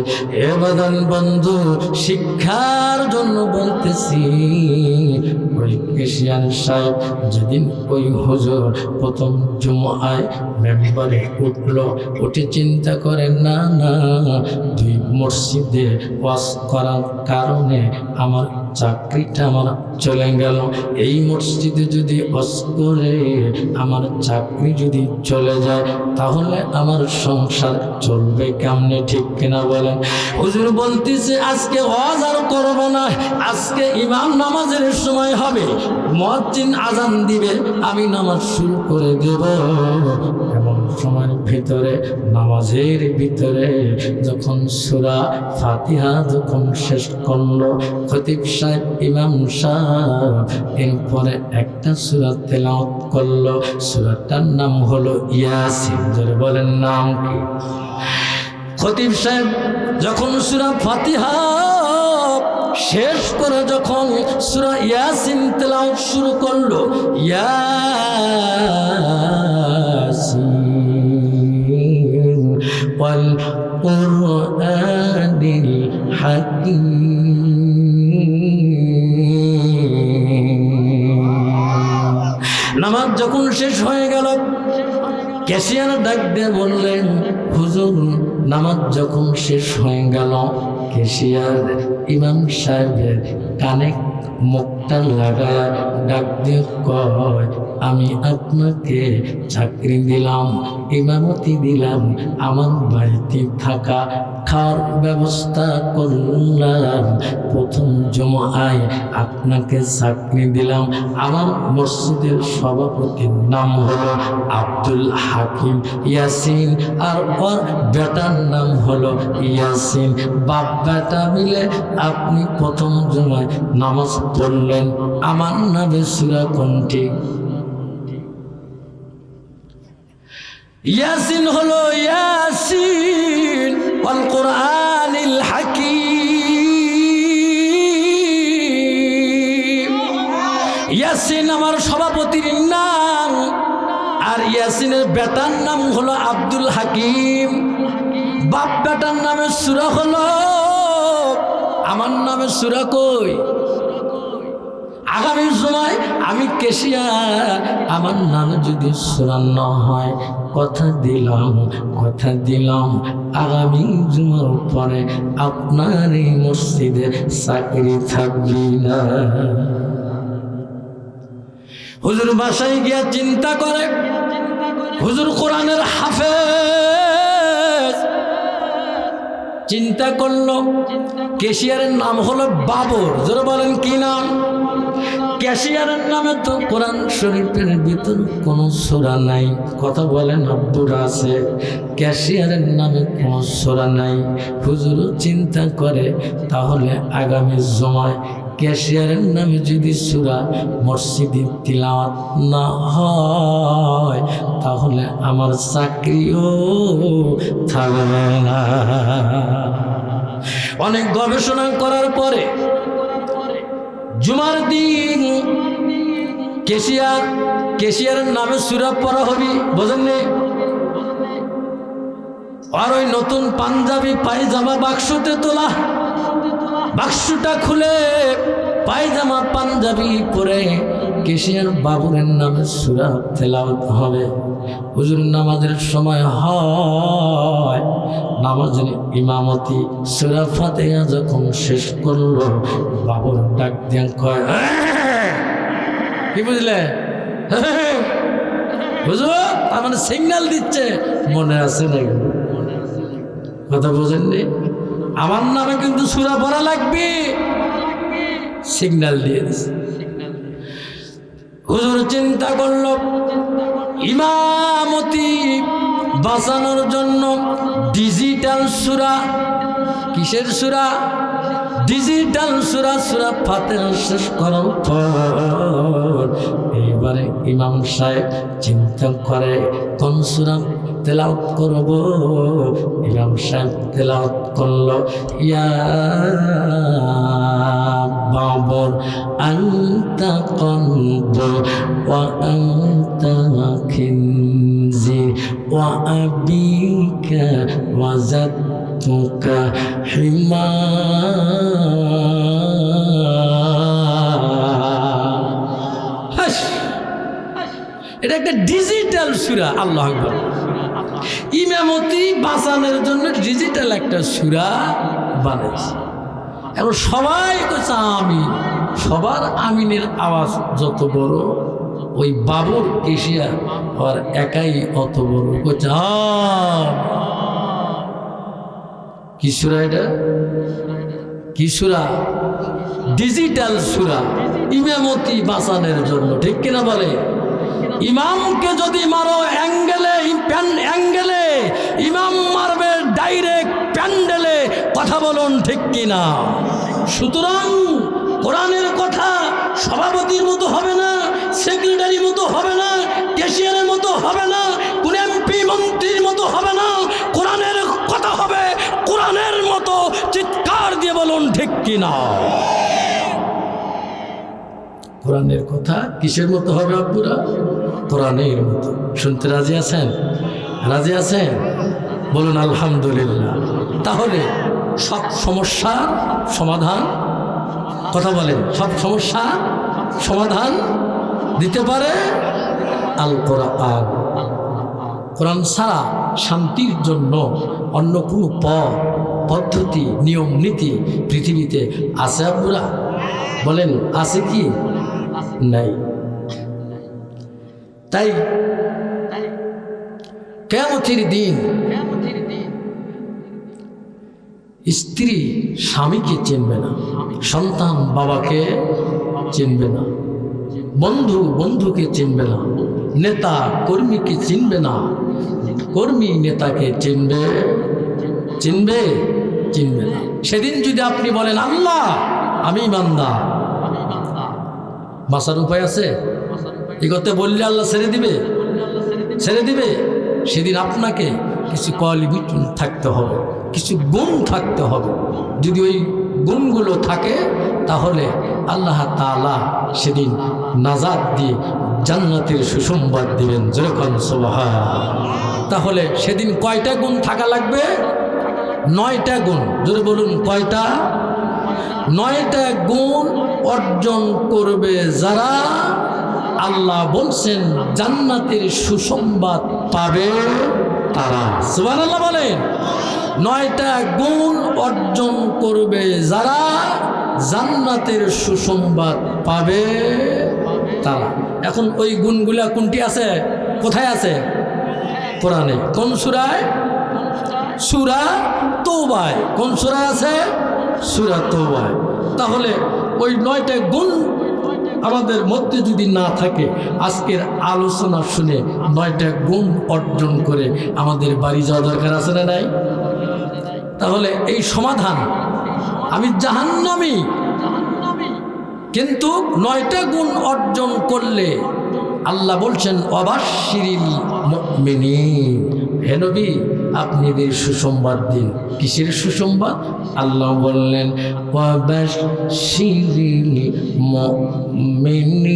এ বাদান বন্ধু, শিক্ষার জন্য বলতেছি, ওই ক্যাশিয়ার সাহেব যেদিন ওই হুজুর প্রথম জুমআয় মেম্বারে উঠলো, উঠে চিন্তা করে না না, দুই মসজিদে ওয়াজ করার কারণে আমার চাকরিটা আমার চলে গেল। এই মসজিদে যদি ওয়াজ করে আমার চাকরি যদি চলে যায়, তাহলে আমার সংসার চলবে কেমনে? ঠিক কিনা বলেন? হুজুর বলতেছে আজকে ওয়াজ আর করব না, আজকে ইমাম নামাজের সময় হবে, মুয়াজ্জিন আজান দিবে, আমি নামাজ শুরু করে দেব। এমন সময়ের ভিতরে, নামাজের ভিতরে যখন সূরা ফাতিহা যখন শেষ করলো খতিব সাহেব, ইমাম সাহেব, এরপরে একটা সূরা তেলাওয়াত করলো। সূরাটার নাম হলো ইয়াসিন। যারা বলেন নাম কি? খতিব সাহেব যখন সূরা ফাতিহা শেষ করে যখন সূরা ইয়াসিন তেলাওয়াত শুরু করলো, ইয়াসিন ওয়াল কুরআনিল হাকীম, নামাজ যখন শেষ হয়ে গেল, ক্যাশিয়ার ডাক দিয়ে বললেন হুজুর নামাজ যখন শেষ হয়ে গেল, ক্যাশিয়ার ইমাম সাহেবের কানে মুখটা লাগায় ডাক দিয়ে কয়, আমি আপনাকে চাকরি দিলাম, ইমামতি দিলাম, আমার বাড়িতে থাকা খাওয়ার ব্যবস্থা করলাম, প্রথম জুমআয় আপনাকে চাকরি দিলাম। আমার মসজিদের সভাপতির নাম হলো আব্দুল হাকিম ইয়াসিন, আর ওর বেটার নাম হলো ইয়াসিন। বাপ বেটা মিলে আপনি প্রথম জুমায় নামাজ পড়লেন, আমার নামে সূরা কোনটি? ইয়াসিন হলো ইয়াসিন ওয়াল কুরআনিল হাকীম। ইয়াসিন আমার সভাপতির নাম, আর ইয়াসিনের বেটার নাম হলো আব্দুল হাকিম। বাপ বেটার নামে সূরা হলো, আমার নামে সূরা কই? আগামী সময় আমি ক্যাশিয়ার, আমার নামে যদি সূরা না হয়, কথা দিলাম আগামী জুমার পরে আপনার এই মসজিদে চাকরি থাকবে না। হুজুর বাসায় গিয়া চিন্তা করে, হুজুর কোরআনের হাফেজ। চিন্তা করলো ক্যাশিয়ারের নাম হলো বাবর। যারা বলেন কি নাম? ক্যাশিয়ারের নামে তো কোরআন শরীফের ভিতর কোনো সূরা নাই। কথা বলেন আব্দুর আছে, ক্যাশিয়ারের নামে কোনো সূরা নাই। হুজুরও চিন্তা করে, তাহলে আগামী জুমায় ক্যাশিয়ারের নামে যদি সূরা মসজিদে তিলাওয়াত না হয়, তাহলে আমার চাকরিও থাকবে না। অনেক গবেষণা করার পরে জুমার দিন কেশিয়ারের নামে সূরা পড়া হবি, বোঝেননি? আর ওই নতুন পাঞ্জাবি পায়জামা বাক্সতে তোলা, বাক্সটা খুলে পায়জামা পাঞ্জাবি পরে কেশিয়ার বাবুরের নামে সূরা তেলাওয়াত হবে। হুজুর নামাজের সময় হয়, নামাজের ইমামতি সূরা ফাতিহা যখন শেষ করলো, বাবুর ডাক দিয়ে কয়, কি বুঝলে হুজুর? তার মানে সিগন্যাল দিচ্ছে, মনে আছে নাকি? কথা বোঝেননি? আমার নামে কিন্তু সূরা পড়া লাগবে, সিগন্যাল দিয়ে দিচ্ছে। হুজুর চিন্তা করল ইমামতি বাঁচানোর জন্য ডিজিটাল সূরা, কিসের সূরা? ডিজিটাল সূরা, সূরা ফাতিহা শেষ করার পর এইবারে ইমাম সাহেব চিন্তা করে কোন সূরা তেলাওয়াত করব। ইমাম সাহেব তেলাওয়াত করলো, ইয়া বাবর আনতা কলবু ওয়া আনতা খিনজি ওয়া আবিকা ওয়াজাতুকা হিমা। এটা একটা ডিজিটাল সূরা। আল্লাহু আকবার। ইমামতি বাঁচানোর জন্য ডিজিটাল একটা সূরা বানাইছে। এখন সবাই কইছে আমিন, সবার আমিনের আওয়াজ যত বড়, ওই বাবুর কেশিয়া আর একাই অত বড়, কইছে কি সূরা এটা? কি সূরা? ডিজিটাল সূরা, ইমামতি বাঁচানোর জন্য, ঠিক কিনা বলে? ইমামকে যদি মারো অ্যাঙ্গেলে, অ্যাঙ্গেলে ইমাম মারবে ডাইরেক্ট প্যান্ডেলে, কথা বলুন ঠিক কিনা? সুতরাং কোরআনের কথা সভাপতির মতো হবে না, সেক্রেটারির মতো হবে না, ক্যাশিয়ারের মতো হবে না, কোন এমপি মন্ত্রীর মতো হবে না। কোরআনের কথা হবে কোরআনের মতো। চিৎকার দিয়ে বলুন ঠিক কিনা? কোরআনের কথা কিসের মতো হবে আব্বুরা? কোরআনের মতো। শুনতে রাজি আছেন? রাজি আছেন? বলুন আলহামদুলিল্লাহ। তাহলে সব সমস্যার সমাধান, কথা বলেন, সব সমস্যা সমাধান দিতে পারে আল কোরআন। কোরআন ছাড়া শান্তির জন্য অন্য কোনো পদ্ধতি, নিয়ম নীতি পৃথিবীতে আছে আব্বুরা? বলেন আছে কি? নাই। তাই কিয়ামতের দিন স্ত্রী স্বামীকে চিনবে না, সন্তান বাবাকে চিনবে না, বন্ধু বন্ধুকে চিনবে না, নেতা কর্মীকে চিনবে না, কর্মী নেতাকে চিনবে না। সেদিন যদি আপনি বলেন আল্লাহ আমি ইমানদার, বাঁচার উপায় আছে? এই কথা বললে আল্লাহ ছেড়ে দিবে? সেদিন আপনাকে কিছু কোয়ালিটি থাকতে হবে, কিছু গুণ থাকতে হবে। যদি ওই গুণগুলো থাকে তাহলে আল্লাহ তাআলা সেদিন নাজাত দিয়ে জান্নাতের সুসংবাদ দিবেন। যেরকম সুবহানাল্লাহ। তাহলে সেদিন কয়টা গুণ থাকা লাগবে? 9টা গুণ। জোরে বলুন কয়টা? 9টা গুণ অর্জন করবে যারা, আল্লাহ বলছেন জান্নাতের সুসংবাদ পাবে তারা। সুবহানাল্লাহ বলেন। 9টা গুণ অর্জন করবে যারা, জান্নাতের সুসংবাদ পাবে তারা। এখন ওই গুণগুলা কোনটি আছে? কোথায় আছে? কোরআনে। কোন সূরায়? সূরা তওবায়। কোন সূরায় আছে? সূরা তওবায়। তাহলে ওই 9টা গুণ আমাদের মধ্যে যদি না থাকে, আজকের আলোচনা শুনে 9টা গুণ অর্জন করে আমাদের বাড়ি যাওয়া দরকার আছে না নাই? তাহলে এই সমাধান, আমি জাহান্নামী, কিন্তু 9টা গুণ অর্জন করলে আল্লাহ বলছেন অবাশশিরিল মুমিনিন, হে নবী আপনি এদের সুসংবাদ দিন। কিসের সুসংবাদ? আল্লাহ বললেন ওয়াবাশশিরিল মুমিনিন,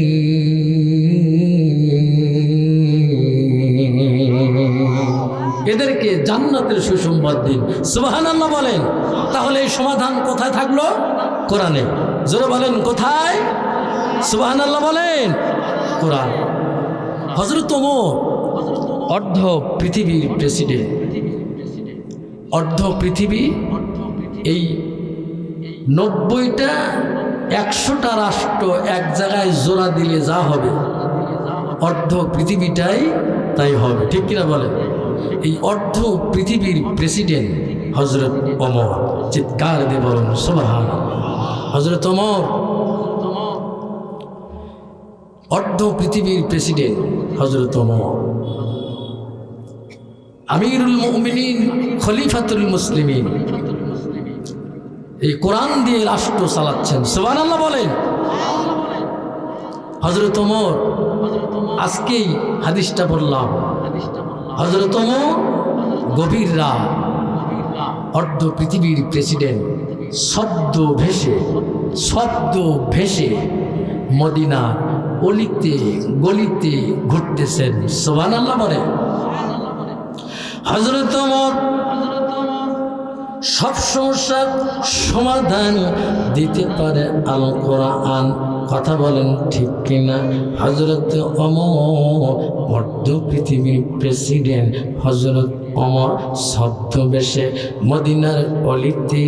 এদেরকে জান্নাতের সুসংবাদ দিন। সুবহানাল্লাহ বলেন। তাহলে এই সমাধান কোথায় থাকলো? কোরআনে। জোরে বলেন কোথায়? সুবহানাল্লাহ বলেন। কোরআন। হযরত ওমর অর্ধ পৃথিবীর প্রেসিডেন্ট, অর্ধ পৃথিবী, এই 90টা 100টা রাষ্ট্র এক জায়গায় জোড়া দিলে যা হবে অর্ধ পৃথিবীটাই তাই হবে, ঠিক কিনা বলেন? এই অর্ধ পৃথিবীর প্রেসিডেন্ট হযরত ওমর। চিৎকার দিয়ে বলুন সুবহানাল্লাহ। হযরত ওমর অর্ধ পৃথিবীর প্রেসিডেন্ট, হযরত ওমর আমিরুল মুমিনিন, খলিফাতুল মুসলিমিন, এই কোরআন দিয়ে রাষ্ট্র চালাচ্ছেন। সুবহানাল্লাহ বলেন। হযরত ওমর, আজকেই হাদিসটা বললাম, হযরত ওমর গভীর রাত, অর্ধ পৃথিবীর প্রেসিডেন্ট, শব্দ ভেসে মদিনা অলিতে গলিতে ঘুরতেছেন। সুবহানাল্লাহ বলে। হযরত ওমর সব সমস্যার সমাধান দিতে পারে আল কোরআন। কথা বলেন ঠিক কিনা? হযরত ওমর অর্ধ পৃথিবীর প্রেসিডেন্ট, হযরত ওমর ছদ্মবেশে মদিনার অলিতে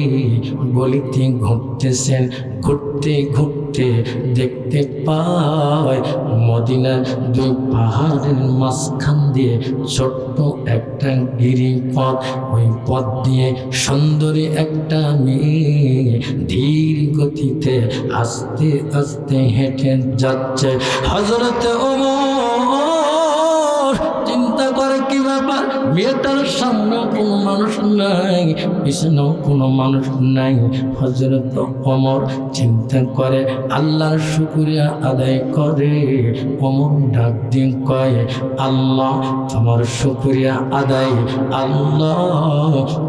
গলিতে ঘুরতেছেন। ঘুরতে ঘুরতে দেখতে পায় মদিনার দুই পাহাড়ের মাঝখান দিয়ে ছোট্ট একটা গিরিপথ। ওই পথ দিয়ে সুন্দরী একটা মেয়ে ধীর গতিতে আস্তে আস্তে হেঁটে যাচ্ছে। হযরত ওমর চিন্তা করে কি ব্যাপার, মেয়েটার সামনেও কোনো মানুষ নাই, পিছনেও কোনো মানুষ নাই। হযরত ওমর চিন্তা করে, আল্লাহর শুকরিয়া আদায় করে। ওমর ডাক দিয়ে কয়, আল্লাহ তোমার শুকরিয়া আদায়, আল্লাহ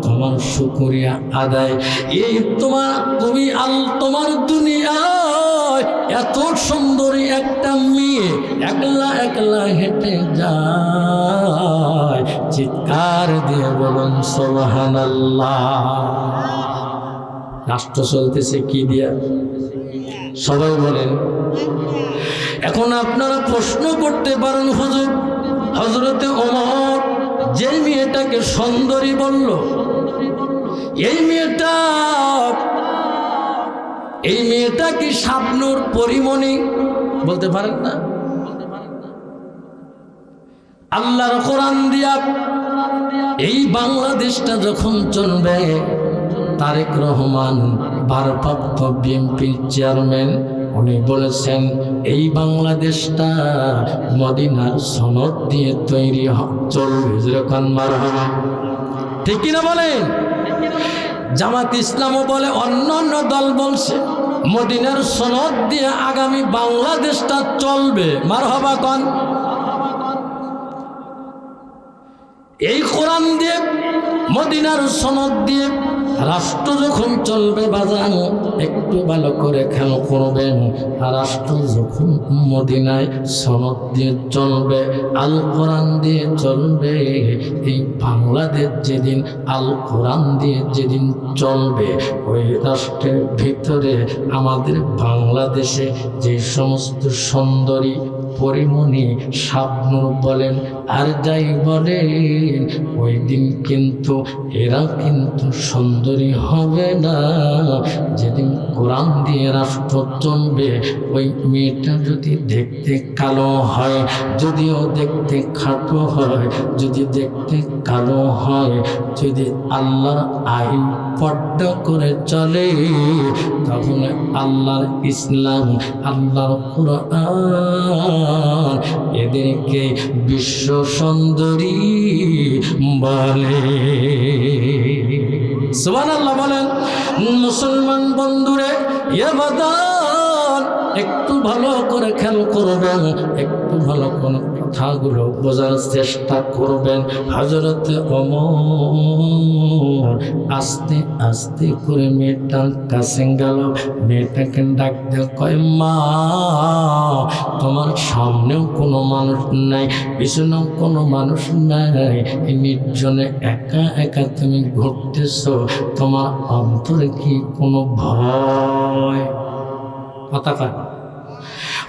তোমার শুকরিয়া আদায়। এই তোমার দুনিয়ায় এত সুন্দরী একটা মেয়ে একলা একলা হেঁটে যায়। চিৎকার দিয়ে বলুন সুবহানাল্লাহ। রাষ্ট্র চলতেছে কি দিয়া? সবাই বলেন। এখন আপনারা প্রশ্ন করতে পারেন, হুজুর হযরতে ওমর যে মেয়েটাকে সুন্দরী বলল, এই মেয়েটা কি শাবনূর পরিমণি? বলতে পারেন না? আল্লাহর কোরআন দিয়া এই বাংলাদেশটা যখন চলবে, তারেক রহমান ভারপ্রাপ্ত বিএনপির চেয়ারম্যান, উনি বলেছেন এই বাংলাদেশটা মদিনার সনদ দিয়ে তৈরি চলবে। যেরকম মারহাবা, ঠিক কিনা বলেন? জামাত ইসলামও বলে, অন্যান্য দল বলছে মদিনার সনদ দিয়ে আগামী বাংলাদেশটা চলবে। মারহাবা কন। এই কোরআন দিয়ে মদিনার সনদ দিয়ে রাষ্ট্র যখন চলবে, বাজান একটু ভালো করে খেয়াল করবেন, রাষ্ট্র যখন মদিনায় সনদ দিয়ে চলবে, আল কোরআন দিয়ে চলবে, এই বাংলাদেশ যেদিন আল কোরআন দিয়ে যেদিন চলবে, ওই রাষ্ট্রের ভিতরে আমাদের বাংলাদেশে যে সমস্ত সুন্দরী পরিমণি, শাবনূর বলেন আর যাই বলেন, ওই দিন কিন্তু এরা কিন্তু সুন্দরী হবে না। যেদিন কোরআন দিয়ে রাষ্ট্র চলবে, ওই মেয়েটা যদি দেখতে কালো হয়, যদিও দেখতে খাটো হয়, যদি দেখতে কালো হয়, যদি আল্লাহর আইন পর্দা করে চলে, তাহলে আল্লাহর ইসলাম, আল্লাহর কোরআন এদেরকে বিশ্ব সুন্দরী বলে। সুবহানাল্লাহ বলেন। মুসলমান বন্ধুরে, এ বাদান একটু ভালো করে খেয়াল করবেন, একটু ভালো করে কথাগুলো বোঝার চেষ্টা করবেন। হযরত ওমর আস্তে আস্তে করে মেয়েটার কাছে গেল, মেয়েটাকে ডাক দিয়ে কয়, মা তোমার সামনেও কোনো মানুষ নাই, পিছনেও কোনো মানুষ নাই, এই নির্জনে একা একা তুমি ঘুরতেছো, তোমার অন্তরে কি কোনো ভয়? কথা কয়।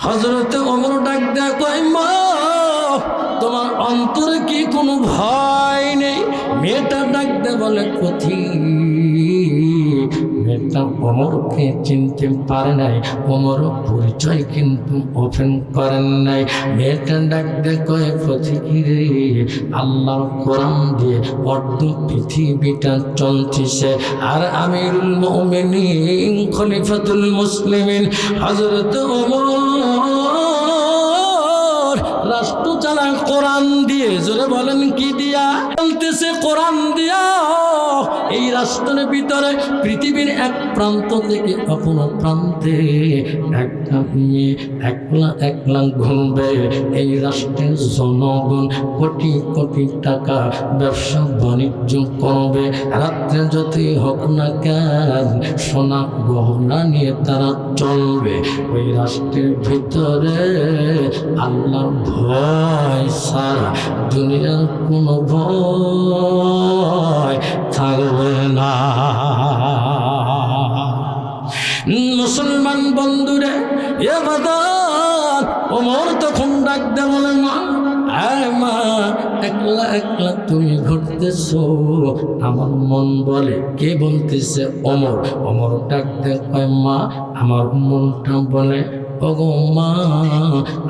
হযরত ওমর ডাক দেয়া কয়, মা তোমার অন্তরে কি কোনো ভয় নেই? মেয়েটা ডাক দে বলে, পথিক। মেয়েটা ওমরকে চিনতে পারে নাই, ওমর পরিচয় কিন্তু ওপেন করেন নাই। মেয়েটা ডাক দে কয়, পথিক রে, আল্লাহর কোরআন দিয়ে অর্ধ পৃথিবীটা চলতেছে, আর আমিরুল মুমিনিন খলিফাতুল মুসলিমিন হযরত ওমর রাষ্ট্র চালায় কোরআন দিয়ে। জোরে বলেন কি দিয়া? চলতেছে কোরআন দিয়া। এই রাষ্ট্রের ভিতরে পৃথিবীর এক প্রান্ত থেকে অপর প্রান্তে একটা মেয়ে একলা একলা ঘুরবে। এই রাষ্ট্রের জনগণ কোটি কোটি টাকা ব্যবসা বাণিজ্য করবে। রাত্রে যতই হোক না কেন সোনা গহনা নিয়ে তারা চলবে। ওই রাষ্ট্রের ভিতরে আল্লাহর ভয় ছাড়া দুনিয়ার কোনো ভয় থাকবে না। মুসলমান বন্ধুরে, এ বাদাত ওমর তখন ডাক দে বলে, মা মা একলা একলা তুমি ঘুরতেছো, আমার মন বলে। কে বলতেছে? ওমর। ওমর ডাক দে কয়, মা আমার মনটা বলে, ওগো মা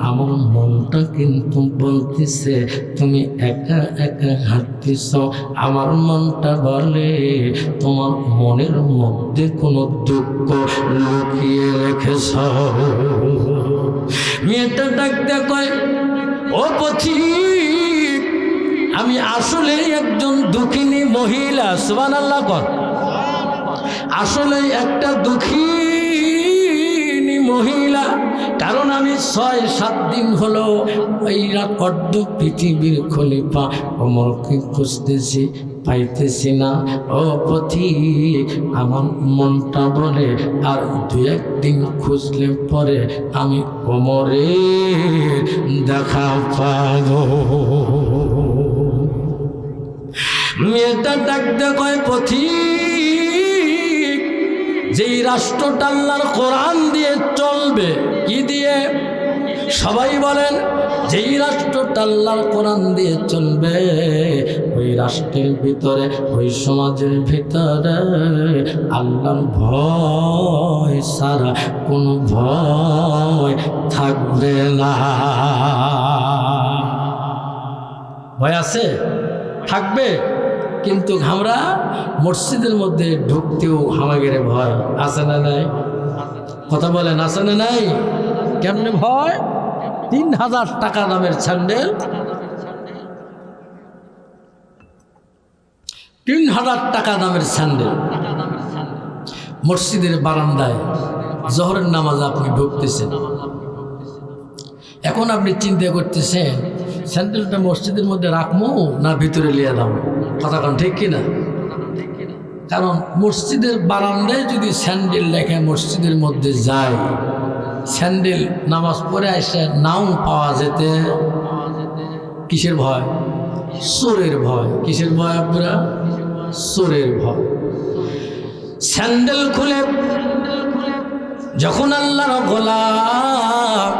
আমার মনটা কিন্তু বলতেছে তুমি একা একা হাঁটতেছ। আমার মনটা বলে তোমার মনের মধ্যে কোনো দুঃখ লুকিয়ে রেখেছ। মেয়েটা ডাকতে কয়, ও পথিক, আমি আসলে একজন দুঃখিনী মহিলা। সুবহানাল্লাহ কর। আসলে একটা দুঃখিনী মহিলা, কারণ আমি 6-7 দিন হলো এই অর্ধ পৃথিবীর খলিফা ওমরকে খুঁজতেছি, পাইতেছি না। ও পথিক, আমার মনটা বলে আর 2-1 দিন খুঁজলে পরে আমি ওমরের দেখা পাবো। মেয়েটা ডাকতে কয়, পথিক, যেই রাষ্ট্রটা আল্লাহর কোরআন দিয়ে চলবে, কি দিয়ে? সবাই বলেন, যেই রাষ্ট্রটা আল্লাহর কোরআন দিয়ে চলবে, ওই রাষ্ট্রের ভিতরে, ওই সমাজের ভিতরে আল্লাহর ভয় ছাড়া কোনো ভয় থাকবে না। ভয় আছে? থাকবে। কিন্তু আমরা মসজিদের মধ্যে ঢুকতেও হামাগের ভয় আছে না নাই? কথা বলেন, আছে না নাই? কেমনে ভয়? 3000 টাকা দামের স্যান্ডেল, 3000 টাকা দামের স্যান্ডেল মসজিদের বারান্দায় জোহরের নামাজ আপনি ঢুকতেছেন। এখন আপনি চিন্তা করতেছেন স্যান্ডেলটা মসজিদের মধ্যে রাখবো না ভিতরে লিয়ে দাম? কথা কন ঠিক কিনা? কারণ মসজিদের বারান্দায় যদি স্যান্ডেল রেখে মসজিদের মধ্যে যায়, স্যান্ডেল নামাজ পড়ে এসে নাও পাওয়া যেতে কিসের ভয়? চোরের ভয়। কিসের ভয় আপনারা? চোরের ভয়। স্যান্ডেল খুলে যখন আল্লাহর গোলাম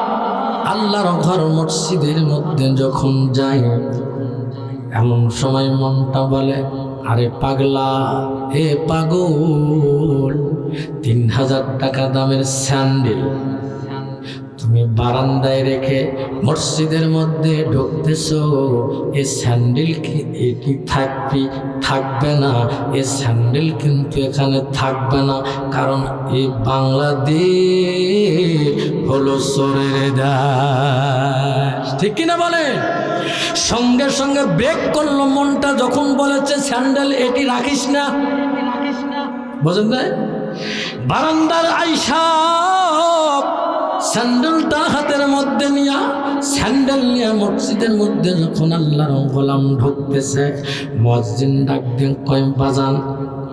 আল্লাহর ঘর মসজিদের মধ্যে যখন যায়, এমন সময় মনটা বলে, আরে পাগলা, হে পাগল, 3000 টাকা দামের স্যান্ডেল তুমি বারান্দায় রেখে মসজিদের মধ্যে ঢুকতেছো। এই স্যান্ডেল কি এটি থাকবে না? এই স্যান্ডেল কিন্তু এখানে থাকবে না, কারণ এই বাংলাদেশ হলো চোরের দেশ। ঠিক কিনা বলেন? সঙ্গে সঙ্গে ব্রেক করলো মনটা যখন বলেছে স্যান্ডেল এটি রাখিস না। বোঝেন না? বারান্দার আইসা স্যান্ডেলটা হাতের মধ্যে নিয়া স্যান্ডেল নিয়ে মসজিদের মধ্যে যখন আল্লাহর গোলাম ঢুকতেছে, মুয়াজ্জিন ডাক দিয়ে কয় বাজান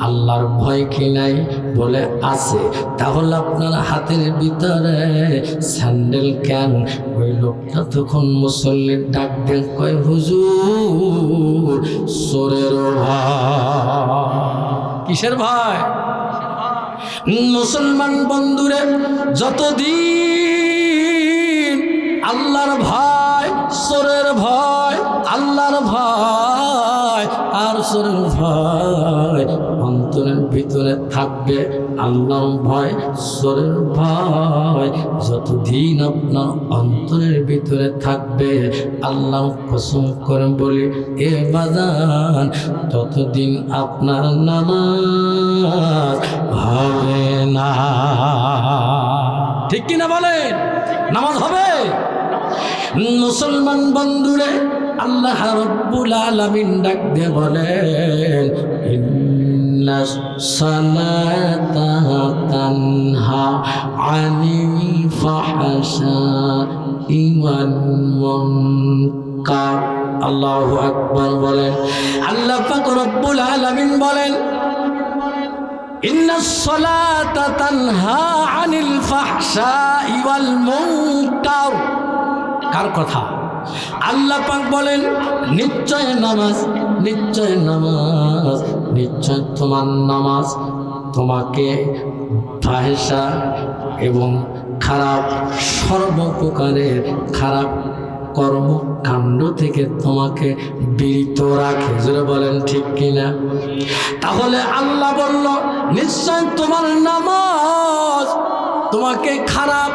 আল্লাহর ভয় কি নাই? বলে আছে। তাহলে আপনার হাতের ভিতরে স্যান্ডেল কেন? ওই লোকটা তখন মুসল্লির ডাক দিয়ে কয় হুজুর চোরের ভয়। কিসের ভয়? মুসলমান বন্ধুরে, যতদিন আল্লাহর ভয়, চোরের ভয়, আল্লাহর ভয় আর চোরের ভয় অন্তরের ভিতরে থাকবে, আল্লাহর ভয়, চোরের ভয় যতদিন আপনার অন্তরের ভিতরে থাকবে, আল্লাহ কসম করে বলি এ বাজান, ততদিন আপনার নামাজ হবে না। ঠিক কিনা বলেন? নামাজ হবে? মুসলমান বন্ধুরে, আল্লাহ রাব্বুল আলামিন ডাক দিয়ে বলেন ইন্নাস সালাতা তানহা আনিল ফাহশাই ওয়াল মুনকার। আল্লাহু আকবার বলেন। আল্লাহ পাক রব্বুল আলামিন বলেন ইন্নাস সালাতা তানহা আনিল ফাহশাই ওয়াল মুনকার। কার কথা? আল্লাহ পাক বলেন নিশ্চয় নামাজ, নিশ্চয় নামাজ, নিশ্চয় তোমার নামাজ তোমাকে ফাহিশা এবং খারাপ সর্বপ্রকারের খারাপ কর্মকাণ্ড থেকে তোমাকে বিরত রাখে। জোরে বলেন ঠিক কিনা? তাহলে আল্লাহ বলল নিশ্চয় তোমার নামাজ তোমাকে খারাপ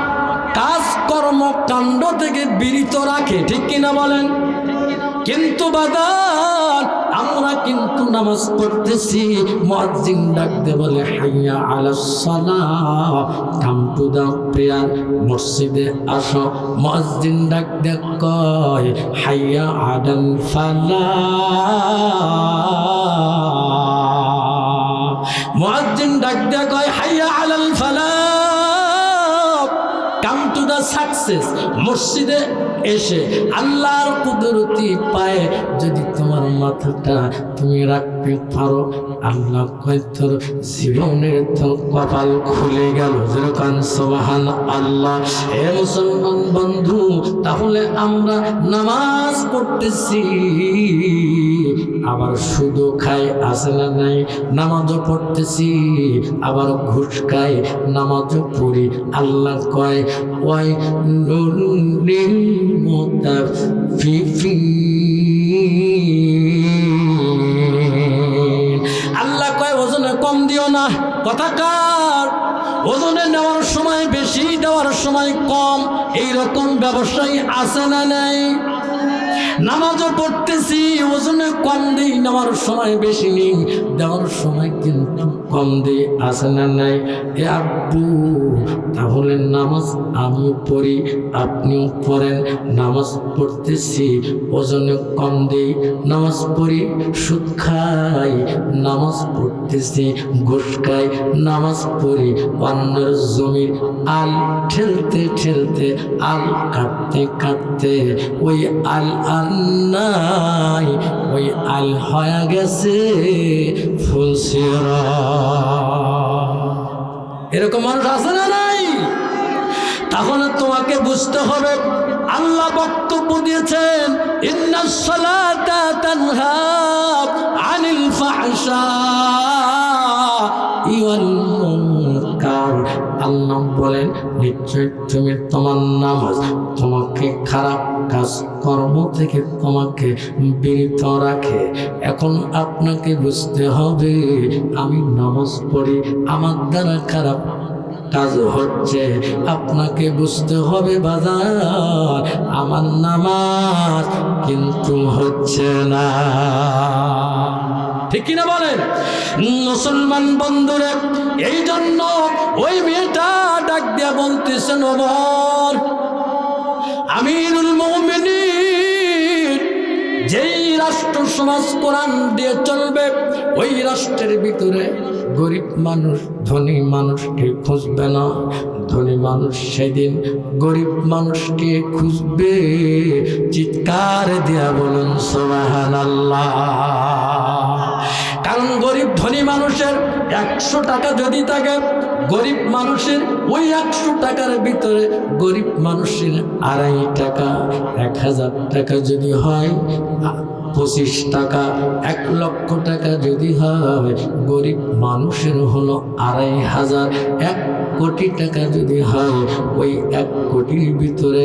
কাজ কর্মকাণ্ড থেকে বিরত রাখে। ঠিক কিনা বলেন? কিন্তু বাদান আমরা কিন্তু নামাজ পড়তেছি, মুয়াজ্জিন ডাকতে বলে হাইয়া আলাস সালাহ, কাম টু দা প্রেয়ার, মসজিদে আসো। মুয়াজ্জিন ডাকতে কয় হাইয়া আলাল ফালাহ, মুয়াজ্জিন ডাকতে কয় হাইয়া আলাল ফালাহ, কাম টু দা সাকসেস। মসজিদে এসে আল্লাহর কুদরতি পায়ে যদি তোমার মাথাটা তুমি রাখতে পারো, আল্লাহ কয় তোর জীবনের তো কপাল খুলে গেল। যেরকম সুবহান আল্লাহ। হে মুসলমান বন্ধু, তাহলে আমরা নামাজ পড়তেছি, আবার শুধু খাই আছে না নাই? নামাজও পড়তেছি, আবার ঘুষ খাই, নামাজও পড়ি। আল্লাহ কয় ওয়াই নুরুল মুতাফফিফিন। আল্লাহ কয় ওজনে কম দিও না। কথাকার ওজনে নেওয়ার সময় বেশি, দেওয়ার সময় কম, এইরকম ব্যবসায়ী আছে না নাই? নামাজও পড়তেছি, ওজনে কম দিই, নেওয়ার সময় বেশি নেই, দেওয়ার সময় কিন্তু কম দিই, আছে না নাই? এ আব্বু, তাহলে নামাজ আমি পড়ি, আপনিও পড়েন। নামাজ পড়তেছি, ওজনে কম দিই, নামাজ পড়ি, সুদ খাই, নামাজ পড়তেছি, ঘুষ খাই, নামাজ পড়ি, অন্যের জমির আল ঠেলতে ঠেলতে, আল কাটতে কাটতে ওই আল নাই, ওই আল হয়ে গেছে ফুলসিরা। এরকম মানুষ আছে না নাই? তাহলে তোমাকে বুঝতে হবে, আল্লাহ বক্তব্য দিয়েছেন ইন্নাস সালাতা তানহা আনিল ফাহশাই ওয়াল মুনকার। আল্লাহ বলেন নিশ্চয় তুমি তোমার নামাজ তোমাকে খারাপ কাজ কর্ম থেকে তোমাকে বিরত রাখে। এখন আপনাকে বুঝতে হবে, আমি নামাজ পড়ি, আমার দ্বারা খারাপ কাজ হচ্ছে। আপনাকে বুঝতে হবে বাজার, আমার নামাজ কিন্তু হচ্ছে না। ঠিক কিনা বলেন? মুসলমান বন্ধুরে, এই জন্য ওই মেয়েটা ডাক দিয়া বলতেছেন ওমর আমিরুল মুমিনিন, যেই রাষ্ট্র সমাজ কোরআন দিয়ে চলবে, ওই রাষ্ট্রের ভিতরে গরিব মানুষ ধনী মানুষকে খুঁজবে না। ধনী মানুষ সেদিন গরিব মানুষকে খুঁজবে। চিৎকার দিয়া বলুন সুবহানাল্লাহ। কারণ গরিব ধনী মানুষের 100 টাকা যদি থাকে, গরিব মানুষের ওই 100 টাকার ভিতরে গরিব মানুষের 2.5 টাকা, 1000 টাকা যদি হয় 25 টাকা, 1 লক্ষ টাকা যদি হয় গরিব মানুষের হলো 2500। 1 কোটি টাকা যদি হয় ওই 1 কোটির ভিতরে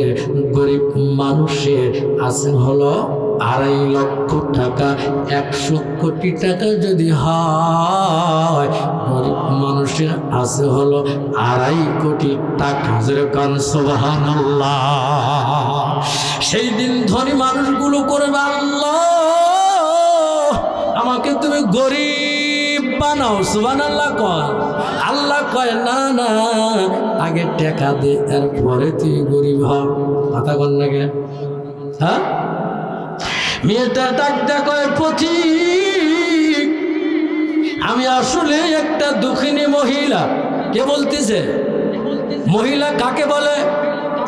গরিব মানুষের আছে হলো 2.5 লক্ষ টাকা। 100 কোটি টাকা যদি হয় গরিব মানুষের আছে হলো 2.5 কোটি টাকা। যেরকম সুবহানাল্লাহ। সেই দিন ধনী মানুষগুলো করবে, আল্লাহ আমাকে তুমি গরিব বানাও। সুবহানাল্লাহ কয়। আল্লাহ কয় না না, আগে টাকা দে, এরপরে তুই গরিব হ। কথা কন না কে? হ্যাঁ, মেয়েটা ডাকতে কয়, পথিক আমি আসলে একটা দুঃখিনী মহিলা। কে বলতেছে? মহিলা কাকে বলে?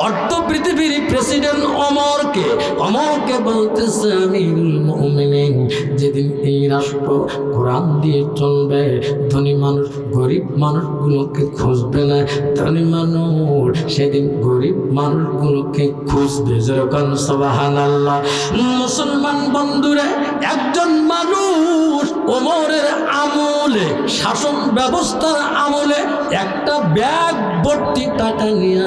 অর্ধ পৃথিবীর প্রেসিডেন্ট অমরকে। অমরকে বলতেছে, আমিরুল মুমিনিন, যেদিন এই রাষ্ট্র কোরআন দিয়ে চলবে, ধনী মানুষ গরিব মানুষগুলোকে খুঁজবে না। ধনী মানুষ সেদিন গরিব মানুষগুলোকে খুঁজবে। যেরকম সুবহানাল্লাহ। মুসলমান বন্ধুরা, একজন মানুষ ওমরের আমলে, শাসন ব্যবস্থার আমলে একটা ব্যাগ ভর্তি টাকা নিয়ে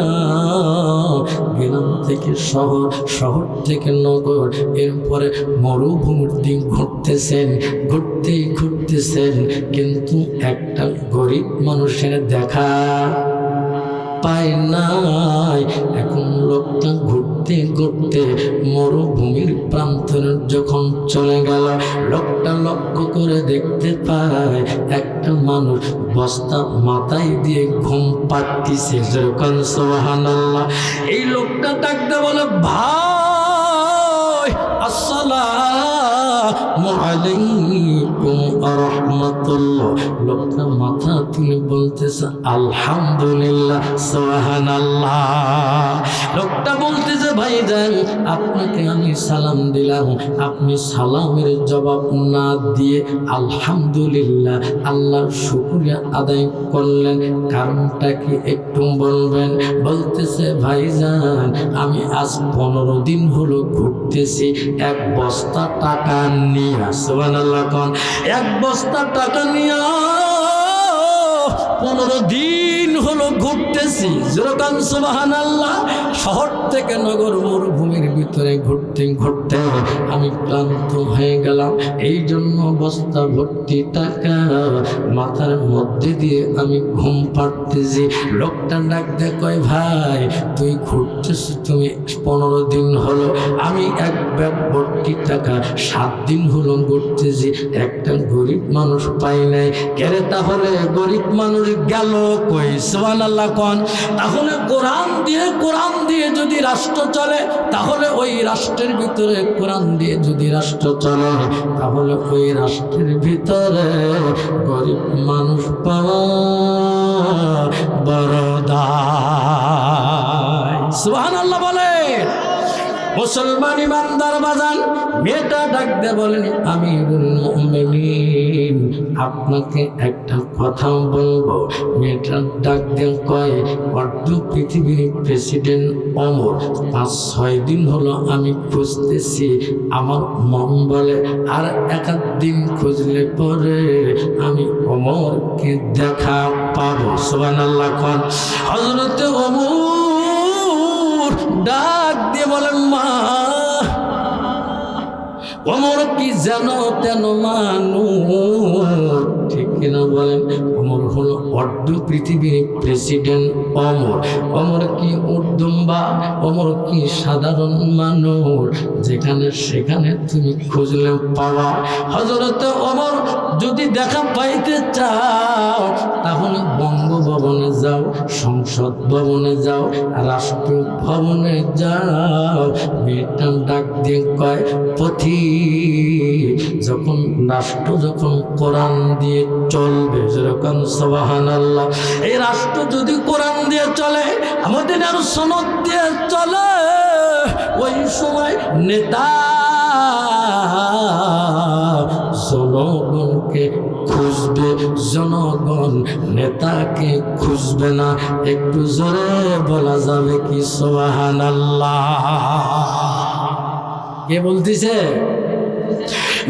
গ্রাম থেকে শহর, শহর থেকে নগর, এরপরে মরুভূমির দিন ঘুরতেছেন, ঘুরতেছেন, কিন্তু একটা গরিব মানুষের দেখা পায় নাই। এখন লোকটা ঘুরতে ঘুরতে মরুভূমির প্রান্তরে যখন চলে গেল, লোকটা লক্ষ্য করে দেখতে পায় একটা মানুষ বস্তা মাথায় দিয়ে ঘুম পাড়তিছে। যেরকম সুবহানাল্লাহ। এই লোকটা ডাকতে বলে, ভাই আসসালামু আলাইকুম ওয়া রাহমাতুল্লাহ। লোকটা মাথা তুলে বলতেছে, আলহামদুলিল্লাহ, সুবহানাল্লাহ। লোকটা বলতেছে, ভাইজান আপনাকে আমি সালাম দিলাম, আপনি সালামের জবাব না দিয়ে আলহামদুলিল্লাহ আল্লাহর শুকরিয়া আদায় করলেন, কারণটা কি একটু বলবেন? বলতেছে, ভাইজান আমি আজ 15 দিন হলো ঘুরতেছি 1 বস্তা টাকা নিয়ে। সুবহানাল্লাহ কোন? 1 বস্তা টাকা নিয়ে 15 দিন হলো ঘুরতেছি। যেরকম সুবহানাল্লাহ। শহর থেকে নগর, মরুভূমির ভিতরে ঘুরতে ঘুরতে আমি ক্লান্ত হয়ে গেলাম। এই জন্য বস্তা ভর্তি টাকা মাথার মধ্যে দিয়ে আমি ঘুম পাড়তেছি। লোকটা ডাকতে কয়, ভাই তুই ঘুরতেছিস, তুমি 15 দিন হলো, আমি 1 ব্যাগ ভর্তি টাকা 7 দিন হলো ঘুরতেছি, একটা গরিব মানুষ পাই নাই। কেরে তাহলে গরিব মানুষ গেল কই? সুবহানাল্লাহ কোন? তাহলে কোরআন দিয়ে যদি রাষ্ট্র চলে, তাহলে ওই রাষ্ট্রের ভিতরে কোরআন দিয়ে যদি রাষ্ট্র চলে, তাহলে ওই রাষ্ট্রের ভিতরে গরিব মানুষ পাওয়া বড় দায়। সুবহানাল্লাহ বলে। মুসলমান ইমানদার বাজান, মেয়েটা ডাকতে বলেন, আমিরুল মুমিনিন আপনাকে একটা কথা বলবো। মেয়েটা ডাকতে কয়, অর্ধ পৃথিবীর প্রেসিডেন্ট অমর 5-6 দিন হলো আমি খুঁজতেছি। আমার মন বলে আর 1 দিন খুঁজলে পরে আমি অমরকে দেখা পাবো। সুবহানাল্লাহ কোন? হযরতে ওমর ডাক দিয়ে বলেন, মা ওমর কি যেন তেন মানুষ, ঠিক কিনা বলেন? ওমর হলো অর্ধ পৃথিবীর প্রেসিডেন্ট। ওমর ওমর কি উর্দুম্বা? ওমর কি সাধারণ মানুষ? যেখানে সেখানে তুমি খুঁজলে পাওয়া। হযরতে ওমর যদি দেখা পাইতে চাও তাহলে বঙ্গভবনে যাও, সংসদ ভবনে যাও, রাষ্ট্র ভবনে যাও। মেয়েটা ডাক দিয়ে কয়, পথিক, যখন রাষ্ট্র যখন কোরআন দিয়ে চলবে, যেরকম সুবহানাল্লাহ, এই রাষ্ট্র যদি কোরআন দিয়ে চলে, আমাদের আর সনদ দিয়ে চলে, ওই সময় নেতা জনগণকে খুঁজবে, জনগণ নেতাকে খুঁজবে না। একটু জোরে বলা যাবে কি সুবহানাল্লাহ? কে বলতেছে?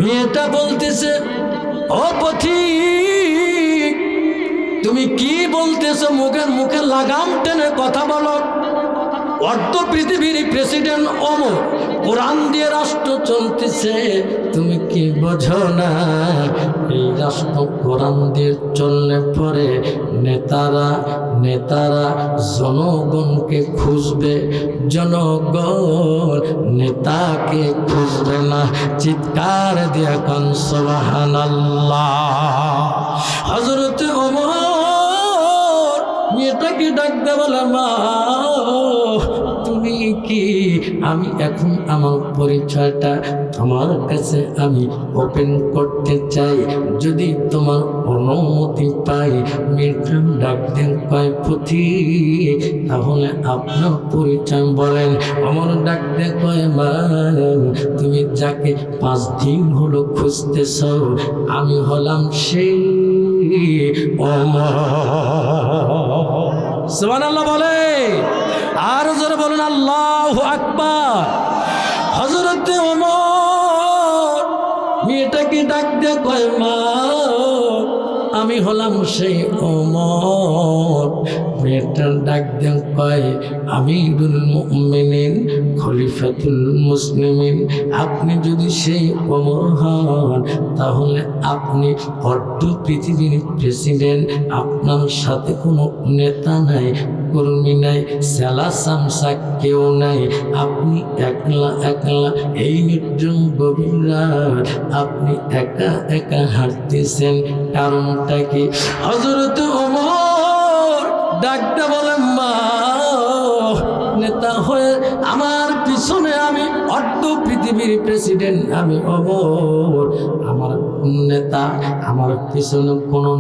মেয়েটা বলতেছে, ও পথিক, তুমি কি বলতেছো? মুখে লাগাম টেনে কথা বলো। অর্ধ পৃথিবীর প্রেসিডেন্ট ওমর, কোরআন দিয়ে রাষ্ট্র চলতেছে, তুমি কি বোঝো না? এই রাষ্ট্র কোরআন দিয়ে চললে পরে নেতারা জনগণকে খুঁজবে, জনগণ নেতাকে খুঁজবে না। চিৎকার দিয়ে কান সুবহানাল্লাহ। হযরতে ওমর মেয়েটাকে ডাকতে বলে, মা তুমি কি? আমি এখন আমার পরিচয়টা তোমার কাছে আমি ওপেন করতে চাই, যদি তোমার অনুমতি পাই। মেয়েটা ডাকতেন কয়, পথিক, তাহলে আপনার পরিচয় বলেন। আমার ডাকতে কয়, মা তুমি যাকে 5 দিন হলো খুঁজতেছ, আমি হলাম সেই ওমর। সুবহানাল্লাহ বলে, আর জোরে বলুন আল্লাহু আকবার। হযরতে ওমর মেয়েটাকে ডাক দিয়ে কয়, মা আমি হলাম সেই ওমর। মেয়েটা ডাক দিয়ে কয়, আমিরুল মুমিনিন, খলিফাতুল মুসলিমিন, আপনি যদি সেই ওমর হন তাহলে আপনি অর্ধ পৃথিবীর প্রেসিডেন্ট। আপনার সাথে কোনো নেতা নাই, কর্মী নাই, সেলা সামসা কেউ নাই, আপনি একলা একলা এই নির্জন গভীর রাত আপনি একা একা হাঁটতেছেন। কারণটা কি? হযরতে ওমর ডাকতে বলেন, মা নেতা হয়ে আমার পিছনে আমি অর্ধ পৃথিবীর প্রেসিডেন্ট, আমি ওমর, আমার নেতা, আমার পিছনে কোনো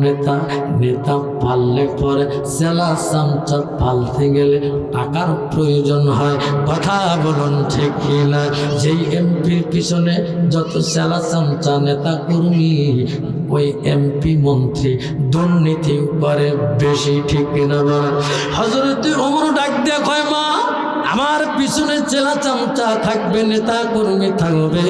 নেতা পাললে পরে সেলা চামচা পালতে গেলে টাকার প্রয়োজন হয়। কথা বলুন ঠিক কিনা? যেই এমপির পিছনে যত সেলা চামচা নেতা কর্মী, ওই এমপি মন্ত্রী দুর্নীতি করে বেশি, ঠিক কিনা বলেন? হযরতে ওমর ডাক দিয়ে কয়, মা আমার পিছনে চেলা চামচা থাকবে, নেতা কর্মী থাকবে,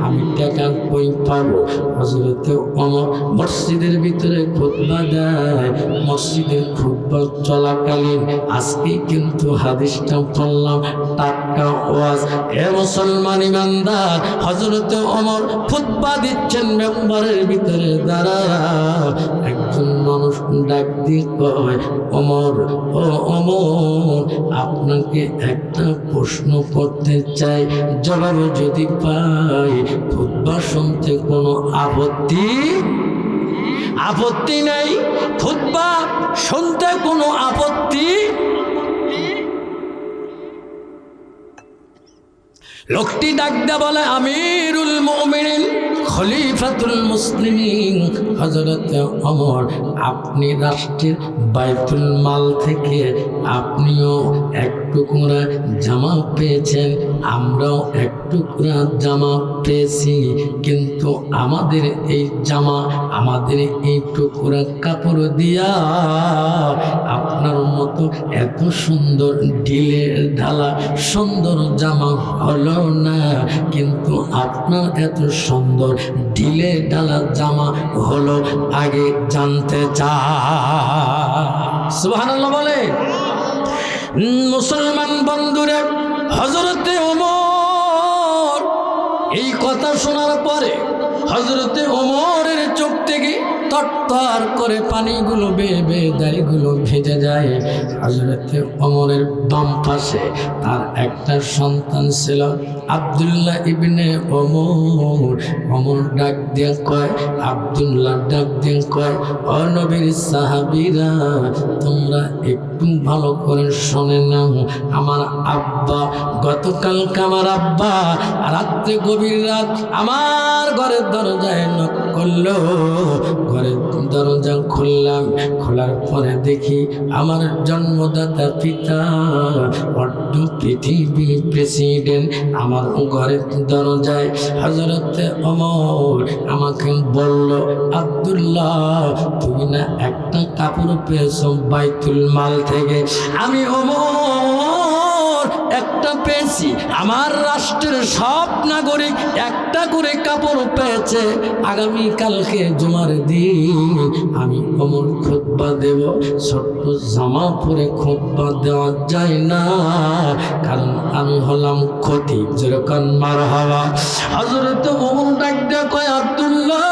আমি টাকা কই পাবো? হযরতে ওমর মসজিদের ভিতরে খুতবা দেয়। মসজিদের খুতবা চলাকালীন আজকে কিন্তু হাদিসটা পড়লাম, টাটকা ওয়াজ। হে মুসলমান ইমানদার, হযরতে ওমর খুতবা দিচ্ছেন মেম্বারের ভিতরে দাঁড়ায়। একজন মানুষ ডাক দিয়ে কয়, ওমর, ও ওমর, আপনাকে একটা প্রশ্ন করতে চাই, জবাব যদি পাই খুতবা শুনতে কোনো আপত্তি নাই? খুতবা শুনতে কোনো আপত্তি? লোকটি ডাকতে বলে, আমিরুল মুমিনিন, খলিফাতুল মুসলিমিন, হযরতে ওমর, আপনি রাষ্ট্রের বাইতুল মাল থেকে আপনিও এক টুকরা জামা পেয়েছেন, আমরাও এক টুকরা জামা পেয়েছি, কিন্তু আমাদের এই জামা, আমাদের এই টুকরা কাপড় দিয়া আপনার মতো এত সুন্দর ঢিলে ঢালা সুন্দর জামা হলো না, কিন্তু আপনার এত সুন্দর ঢিলে ঢালা জামা হলো আগে জানতে চাই। সুবহানাল্লাহ বলে। মুসলমান বন্ধুরা, হযরতে ওমর এই কথা শোনার পরে হযরতে ওমরের চোখ থেকে তরতর করে পানিগুলো বেয়ে বেয়ে দাড়িগুলো ভেজে যায়। হযরতে ওমরের বাম পাশে তার একটা সন্তান ছিল আব্দুল্লাহ ইবনে ওমর। ওমর ডাক দিয়ে কয়, আব্দুল্লাহ ডাক দিয়ে কয়, ও নবীর সাহাবীরা, তোমরা একটু ভালো করে শুনে নাও। আমার আব্বা গতকালকে আমার আব্বা রাত্রে গভীর রাত আমার ঘরের দরজায় নক করলো। ঘরের দরজা খুললাম, খোলার পরে দেখি আমার জন্মদাতা পিতা অর্ধ পৃথিবী প্রেসিডেন্ট আমার ঘরের দরজায়। হযরতে ওমর আমাকে বলল, আব্দুল্লাহ, তুমি না একটা কাপড় পেয়েছো বাইতুল মাল থেকে? আমি ওমর একটা পেয়েছি। আমার রাষ্ট্রের সব নাগরিক একটা করে কাপড় পেয়েছে। আগামী কালকে জুমার দিন আমি ওমর খুতবা দেব। ছোট্ট জামা পরে খুতবা দেওয়া যায় না, কারণ আমি হলাম খতিব। যেরকম মারহাবা। হযরত ওমর ডাক দিয়ে কয়, আব্দুল্লাহ,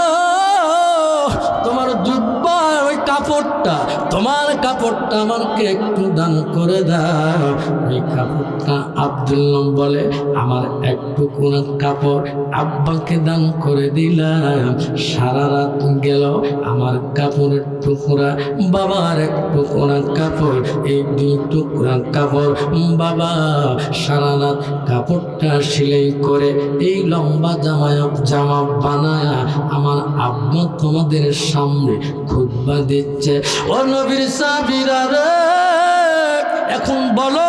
তোমার জুব্বা ওই কাপড়টা, তোমার কাপড়টা আমাকে একটু দান করে দাও। ওই কাপড়টা আব্দুল্লাহ বলে, আমার একটু কোন কাপড় আব্বাকে দান করে দিলাম। সারা রাত গেল, আমার কাপড়ের টুকরা বাবার এক টুকরা কাপড়, এই দুই টুকরা কাপড় বাবা সারা রাত কাপড়টা সেলাই করে এই লম্বা জামা বানায় আমার আব্বা তোমাদের সামনে খুতবা দিচ্ছে। ও নবীর সাহাবীরা রে, এখন বলো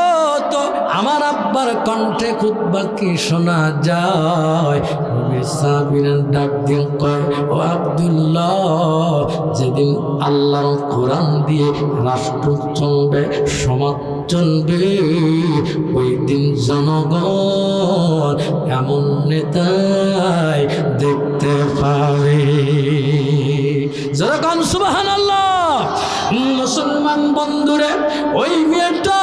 তো আমার আব্বার কণ্ঠে খুতবা কি শোনা যায়? নবীর সাহাবীরা ডাক দিয়ে কয়, ও আব্দুল্লাহ, যেদিন আল্লাহর কোরআন দিয়ে রাষ্ট্র চলবে, সমাজ চলবে, ওই দিন জনগণ এমন নেতাই দেখতে পাবে। যেরকম সুবহানাল্লাহ। মুসলমান বন্ধুরে, ওই মেয়েটা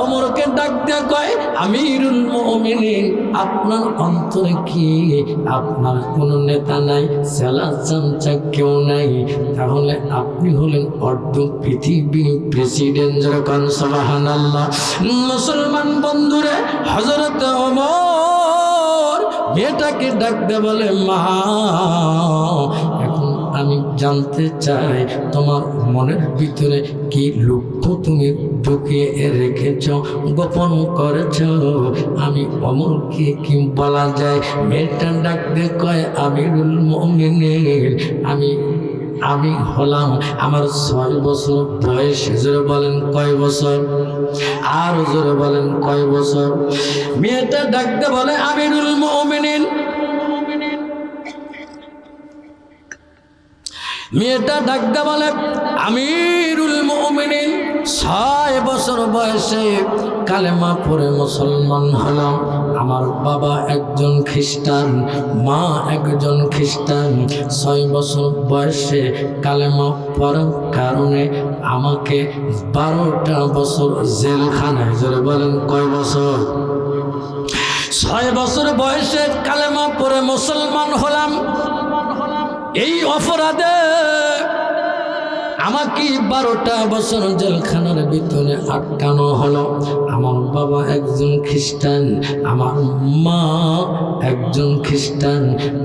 ওমরকে ডাক দিয়ে কয়, আমিরুল মুমিনিন, আপনার অন্তরে কি আপনার কোনো নেতা নাই, সেলা চামচা কেউ নাই? তাহলে আপনি হলেন অর্ধ পৃথিবী প্রেসিডেন্ট। যেরকম সুবহানাল্লাহ। মুসলমান বন্ধুরে, হযরত ওমর মেয়েটাকে ডাক দিয়ে বলে, মা, এখন আমি জানতে চাই তোমার মনের ভিতরে কি লক্ষ্য তুমি ঢুকিয়ে রেখেছ, গোপন করেছ। আমি ওমরকে কি বলা যায়? মেয়েটা ডাক দিয়ে কয়, আমিরুল মুমিনিন, আমি হলাম, আমার 6 বছর বয়স। জোরে বলেন কয় বছর? আর জোরে বলেন কয় বছর? মেয়েটা ডাকতে বলে, আমিরুল মুমিনিন। মেয়েটা ডাকতে বলে, আমিরুল মুমিনিন, 6 বছর বয়সে কালেমা পড়ে মুসলমান হলাম। আমার বাবা একজন খ্রিস্টান, মা একজন খ্রিস্টান। 6 বছর বয়সে কালেমা পড়ার কারণে আমাকে 12টা বছর জেলখানায়। জোরে বলেন কয় বছর? 6 বছর বয়সে কালেমা পড়ে মুসলমান হলাম। এই অপরাধে আমাকে 12টা বছর জেলখানার ভিতরে আটকানো হলো। আমার বাবা একজন খ্রিস্টান, আমার মা একজন খ্রিস্টান,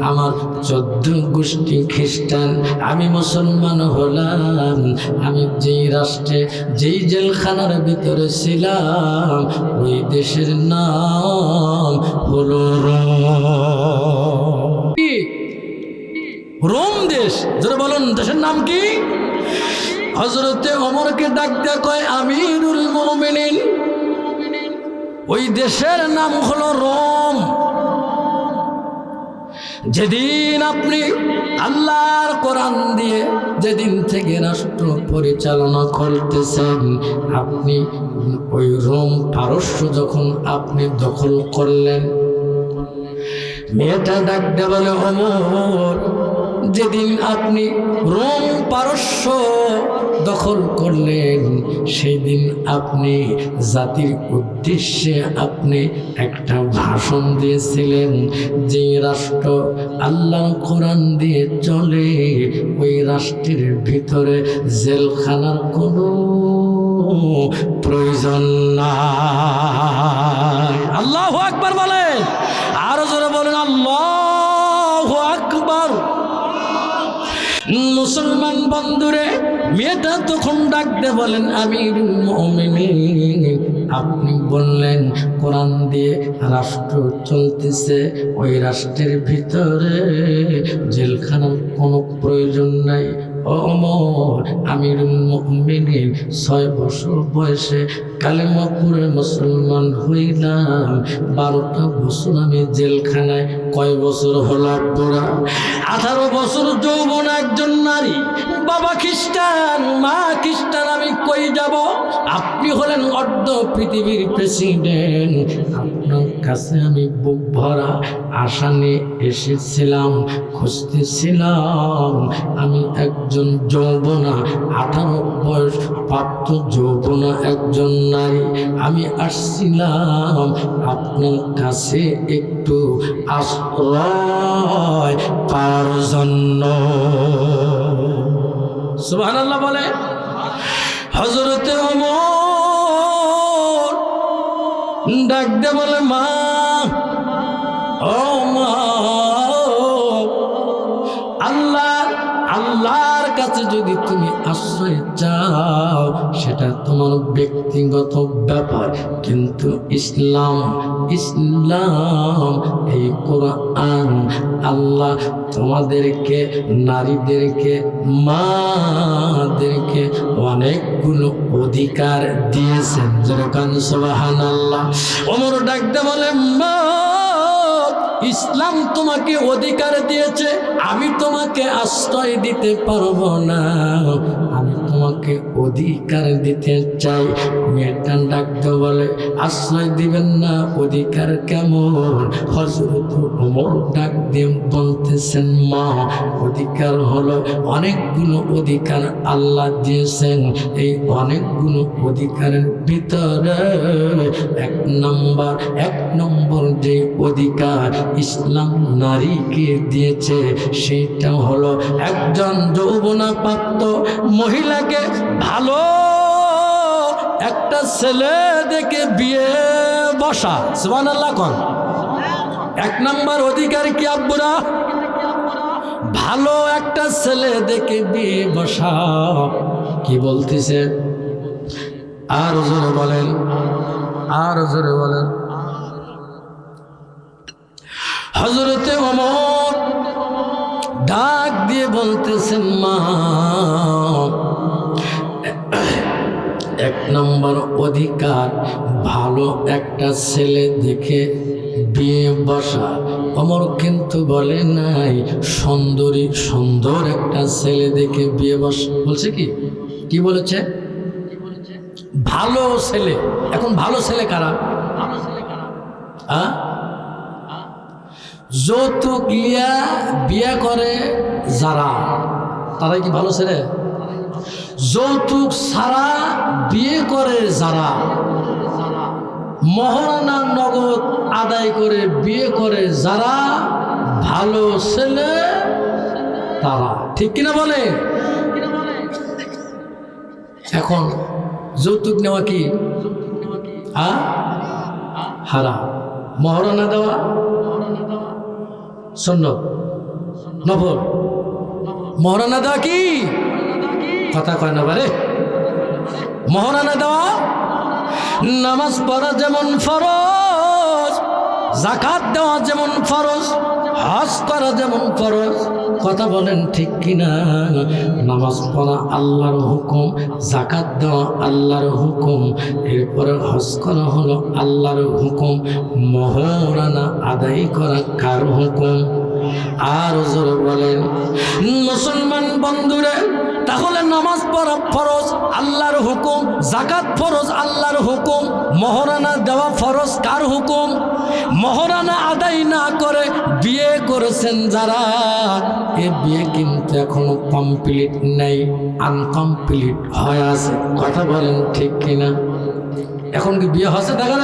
আমার 14 গোষ্ঠী খ্রিস্টান। আমি মুসলমান হলাম। আমি যেই রাষ্ট্রে, যেই জেলখানার ভিতরে ছিলাম, ওই দেশের নাম হলো রোম দেশ। যারা বলুন দেশের নাম কি? হযরতে ওমরকে ডাক দিয়ে কয়, আমিরুল মুমিনিন, ওই দেশের নাম হলো রোম। যেদিন আপনি আল্লাহর কোরআন দিয়ে যেদিন থেকে রাষ্ট্র পরিচালনা করতেছেন, আপনি ওই রোম পারস্য যখন আপনি দখল করলেন। মেয়েটা ডাক দিয়ে বলে, ওমর, যেদিন আপনি রোম পারস্য দখল করলেন, সেই দিন আপনি জাতির উদ্দেশ্যে আপনি একটা ভাষণ দিয়েছিলেন, যে রাষ্ট্র আল্লাহর কোরআন দিয়ে চলে ওই রাষ্ট্রের ভিতরে জেলখানার কোনো প্রয়োজন নাই। আল্লাহু আকবার বলেন, আরো জোরে বলেন আল্লাহু আকবার। মুসলমান বন্ধুরে, মেয়েটা তখন ডাকতে বলেন, আমিরুল মুমিনিন, আপনি বললেন কোরআন দিয়ে রাষ্ট্র চলতেছে, ওই রাষ্ট্রের ভিতরে জেলখানার কোনো প্রয়োজন নাই। ওমর, আমিরুল মুমিনিন 6 বছর বয়সে কালেমা পড়ে মুসলমান হইলাম, 12টা বছর আমি জেলখানায়। কয় বছর হলো পুরা? 18 বছর যৌবন একজন নারী, বাবা খ্রিস্টান, মা খ্রিস্টান, আমি কই যাব? আপনি হলেন অর্ধ পৃথিবীর প্রেসিডেন্ট, আপনার কাছে আমি বুক ভরা আশা নিয়ে এসেছিলাম, খুঁজতেছিলাম। আমি একজন যৌবনা, 18 বয়স প্রাপ্ত যৌবনা একজন নারী, আমি আসছিলাম আপনার কাছে একটু আশ্রয় পাওয়ার জন্য। সুবহানাল্লাহ বলে। হযরতে ওমর ডাকতে বলে, মা, ও মা, আল্লাহর কাছে যদি তুমি আশ্রয় চাও সেটা তোমার ব্যক্তিগত ব্যাপার, কিন্তু ইসলাম এই কোরআন আল্লাহ তোমাদেরকে, নারীদেরকে, মাদেরকে অনেকগুলো অধিকার দিয়েছেন। যেরকম সুবহানাল্লাহ। ওমর ডাকতে বলে, মা, ইসলাম তোমাকে অধিকার দিয়েছে, আমি তোমাকে আশ্রয় দিতে পারবো না, আমি তোমাকে অধিকার দিতে চাই। মেয়েটা ডাকতে বলে, আশ্রয় দিবেন না? অধিকার কেমন? হযরত ওমর ডাক দিয়ে বলতেছেন, মা, অধিকার হলো অনেকগুলো অধিকার আল্লাহ দিয়েছেন। এই অনেকগুলো অধিকারের ভিতরে এক নম্বর যে অধিকার ইসলাম নারীকে দিয়েছে সেটা হলো একজন যৌবনাপ্রাপ্ত মহিলাকে ভালো একটা ছেলে দেখে বিয়ে বসা। সুবহানাল্লাহ কোন? 1 নম্বর অধিকার কি আব্বুরা? ভালো একটা ছেলে দেখে বিয়ে বসা। কি বলতেছে? আর জোরে বলেন, আর জোরে বলেন। হযরতে ওমর ডাক দিয়ে বলতেছেন, মা, 1 নম্বর অধিকার ভালো একটা ছেলে দেখে বিয়ে বসা। ওমর কিন্তু বলে নাই সুন্দর একটা ছেলে দেখে বিয়ে বসা। বলছে কি বলেছে? ভালো ছেলে। এখন ভালো ছেলে কারা? যৌতুক লিয়া বিয়ে করে যারা, তারাই কি ভালো ছেলে? যৌতুক ছাড়া বিয়ে করে যারা, মহারানা নগদ আদায় করে বিয়ে করে যারা, ভালো ছেলে তারা। ঠিক কিনা বলে? এখন যৌতুক নেওয়া কি হারাম, মহারানা দেওয়া সুন্নাত, নফল। মহারানা দেওয়া কি? কথা কয় না বারে। মহারানা দেওয়া, নামাজ পড়া যেমন ফরজ, যাকাত দেওয়া যেমন ফরজ, হজ করা যেমন ফরজ। কথা বলেন ঠিক কিনা? নামাজ পড়া আল্লাহর হুকুম, যাকাত দেওয়া আল্লাহর হুকুম, এরপরে হজ করা হলো আল্লাহর হুকুম, মহারানা আদায় করা কার হুকুম? আর জোরে বলেন। মুসলমান বন্ধুরা, তাহলে নামাজ পড়া ফরজ, আল্লাহর হুকুম, যাকাত ফরজ, আল্লাহর হুকুম, মহারানা দেওয়া ফরজ কার হুকুম? মহারানা আদায় না করে বিয়ে করেছেন যারা, এ বিয়ে কিন্তু এখনো কমপ্লিট নেই, আনকমপ্লিট হয়ে আছে। কথা বলেন ঠিক কিনা? এখন কি বিয়ে হচ্ছে? দেখা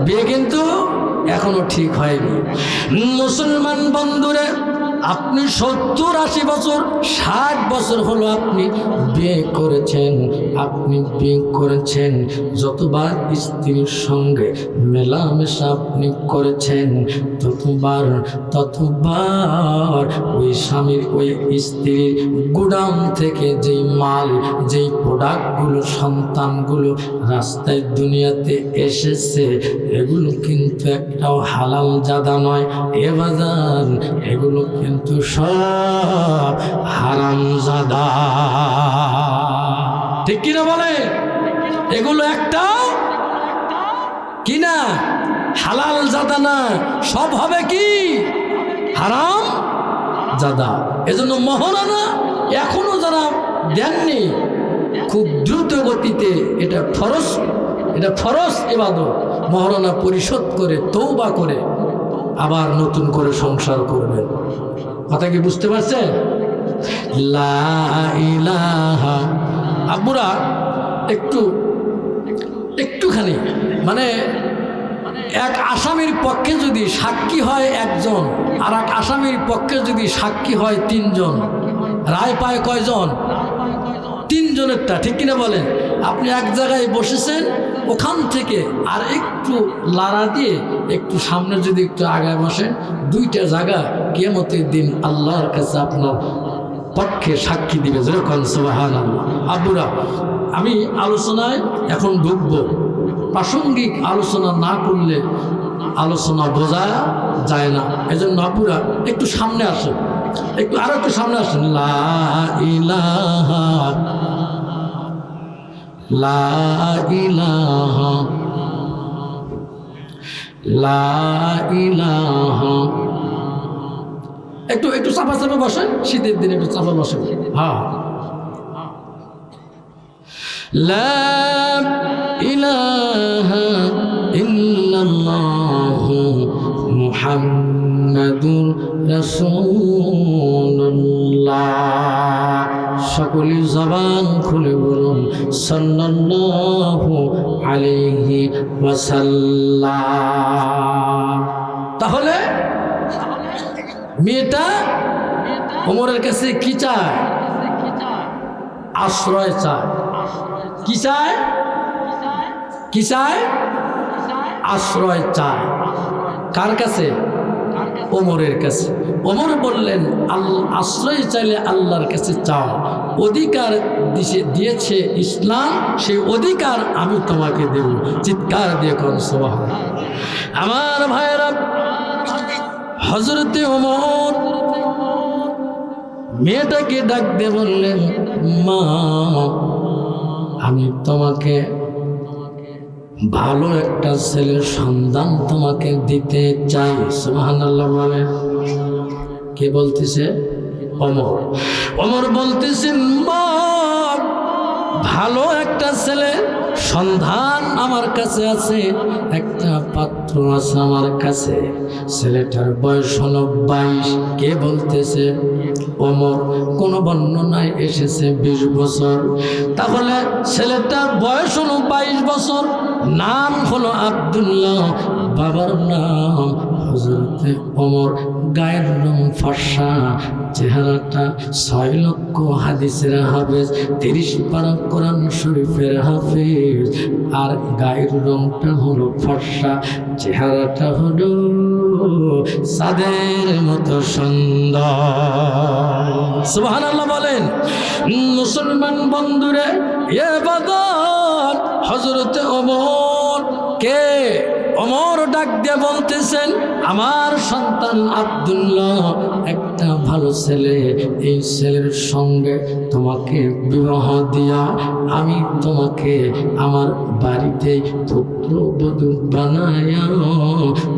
বিয়ে কিন্তু এখনো ঠিক হয়নি। মুসলমান বন্ধুরে, আপনি 70-80 বছর 60 বছর হলো আপনি বিয়ে করেছেন, আপনি বিয়ে করেছেন, যতবার স্ত্রীর সঙ্গে মেলামেশা আপনি করেছেন ততবার ওই স্বামীর ওই স্ত্রীর গুদাম থেকে যেই মাল, যেই প্রোডাক্টগুলো, সন্তানগুলো রাস্তায় দুনিয়াতে এসেছে, এগুলো কিন্তু একটাও হালাল জাদা নয়। এ বাজার, এগুলো কিন্তু সব হারাম জাদা। ঠিক কিনা বলে? এগুলো একটাও কিনা হালাল জাদা না, সব হবে কি হারাম জাদা। এজন্য মহারানা এখনো যারা দেননি, খুব দ্রুত গতিতে এটা ফরজ ইবাদত, মহারানা পরিশোধ করে তওবা করে আবার নতুন করে সংসার করবেন। কথা কি বুঝতে পারছেন? লা ইলাহা। আব্বুরা একটুখানি মানে এক আসামির পক্ষে যদি সাক্ষী হয় একজন, আর এক আসামির পক্ষে যদি সাক্ষী হয় 3 জন, রায় পায় কয়জন? 3 জনেরটা। ঠিক কিনা বলেন? আপনি এক জায়গায় বসেছেন, ওখান থেকে আর একটু লাড়া দিয়ে একটু সামনে যদি একটু আগায় বসেন, 2টা জায়গা কিয়ামতের দিন আল্লাহর কাছে আপনার পক্ষে সাক্ষী দিবে। যেরকম সুবহানাল্লাহ। আব্বুরা, আমি আলোচনায় এখন ঢুকবো। প্রাসঙ্গিক আলোচনা না করলে আলোচনা বোঝা যায় না। এজন্য আব্বুরা একটু সামনে আসেন, আরো একটু সামনে আসেন। লা ইলাহা, লা ইলাহা, লা ইলাহা। একটু চাপা চাপা বসেন, শীতের দিনে একটু চাপা বসেন। হ্যাঁ। লা ইলাহা ইল্লাল্লাহু মুহাম্মাদুর রাসূলুল্লাহ। সকলে জবান খুলে বলুন সাল্লাল্লাহু আলাইহি ওয়াসাল্লাম। তাহলে মেয়েটা ওমরের কাছে কি চায়? আশ্রয় চায়। কি চায়? কি চায়? আশ্রয় চায়। কার কাছে? ওমরের কাছে। ওমর বললেন, আশ্রয় চাইলে আল্লাহর কাছে চাও, অধিকার দিয়েছে ইসলাম, সেই অধিকার আমি তোমাকে দেব। চিৎকার দিয়ে কোন সুবহানাল্লাহ। আমার ভাইয়েরা, হযরতে ওমর মেয়েটাকে ডাক দিয়ে বললেন, মা, আমি তোমাকে ভালো একটা ছেলের সন্ধান তোমাকে দিতে চাই। সুবহানাল্লাহ বলে। কে বলতেছে? ওমর। ওমর বলতেছেন, মা, ভালো একটা ছেলে সন্ধান আমার কাছে আছে, একটা পাত্র আছে আমার কাছে, ছেলেটার বয়স হলো 22। কে বলতেছে? ওমর। কোন বর্ণনায় এসেছে 20 বছর। তাহলে ছেলেটার বয়স হলো 22 বছর, নাম হলো আব্দুল্লাহ, বাবার নাম হযরতে ওমর, গায়ের রং ফর্সা, চেহারাটা 6 লক্ষ হাদিসের হাফেজ, 30 পারা কোরআন শরীফের হাফেজ, আর গায়ের রংটা হলো ফর্সা, চেহারাটা হলো চাঁদের মতো সুন্দর। সুবহানাল্লাহ বলেন। মুসলমান বন্ধুরে, এ বাদার হযরতে ওমর কে? ওমর ডাক দিয়ে বলতেছেন, আমার সন্তান আব্দুল্লাহ একটা ভালো ছেলে, এই ছেলের সঙ্গে তোমাকে বিবাহ দিয়া আমি তোমাকে আমার বাড়িতে পুত্রবধূ বানায়া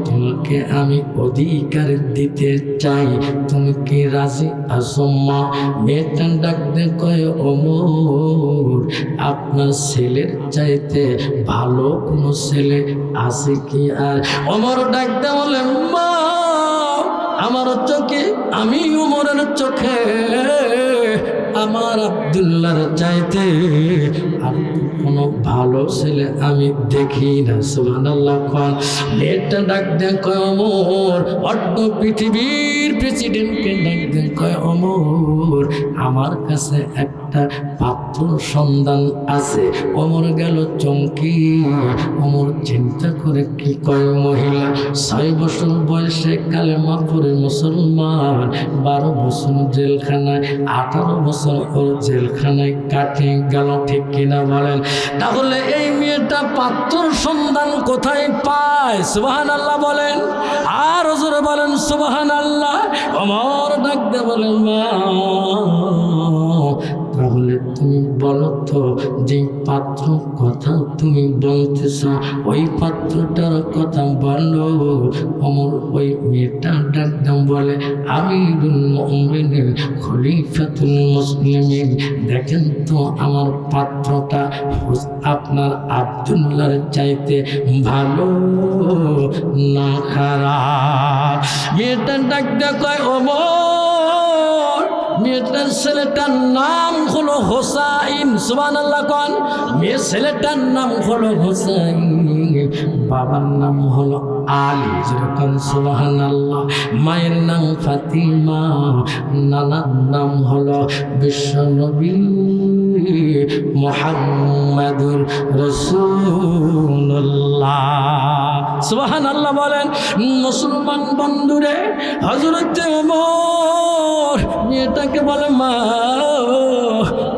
তোমাকে আমি অধিকার দিতে চাই। তুমি কি রাজি আছো মা? মেয়েটা ডাক দিয়ে কয়, ওমর, আপনার ছেলের চাইতে ভালো কোনো ছেলে আছে কি? আর ওমর ডাক দিয়ে বলে, মা, আমার চোখে, আমি ওমরের চোখে আমার আব্দুল্লাহর চাইতে আর কোনো ভালো ছেলে আমি দেখি না। সুবহানাল্লাহ। কোন মেয়েটা ডাক দেন কয় ওমর, অর্ধ পৃথিবীর প্রেসিডেন্টকে ডাক দেন কয় ওমর, আমার কাছে একটা পাত্র সন্ধান আছে। ওমর গেল চমকি। ওমর চিন্তা করে কি কয়, মহিলা 6 বছর বয়সে কালেমা পড়ে মুসলমান, 12 বছর জেলখানায়, 18 বছর ওর জেলখানায় কাটিয়ে গেল, ঠিক কিনা বলেন? তাহলে এই মেয়েটা পাত্র সন্ধান কোথায় পায়? সুবহানাল্লাহ বলেন, আর জোরে বলেন সুবহানাল্লাহ। ওমর ডাক দিয়ে বলেন, মা তাহলে তুমি বলো তো, যে পাত্র কথা তুমি বলতেছ ওই পাত্রটার কথা বলো। ওমর ওই মেয়েটা ডাকদাম বলে, আমিরুল মুমিনিন খলিফাতুল মুসলিমিন, দেখেন তো আমার পাত্রটা আপনার আব্দুল্লাহর চাইতে ভালো না খারাপ? মেয়েটা ডাকদা কয়, ওমর মেয়েটার ছেলেটার নাম হলো হোসাইন। সুবহানাল্লাহ। কোন মেয়ে ছেলেটার নাম হলো হোসাইন, বাবার নাম হলো আলী। যেরকম সুবহানাল্লাহ। মায়ের নাম ফাতিমা, নানার নাম হলো বিশ্বনবী মুহাম্মাদুর রাসূলুল্লাহ। সুবহানাল্লাহ বলেন। মুসলমান বন্ধুরে, হযরত ওমর মেয়েটাকে বলে, মা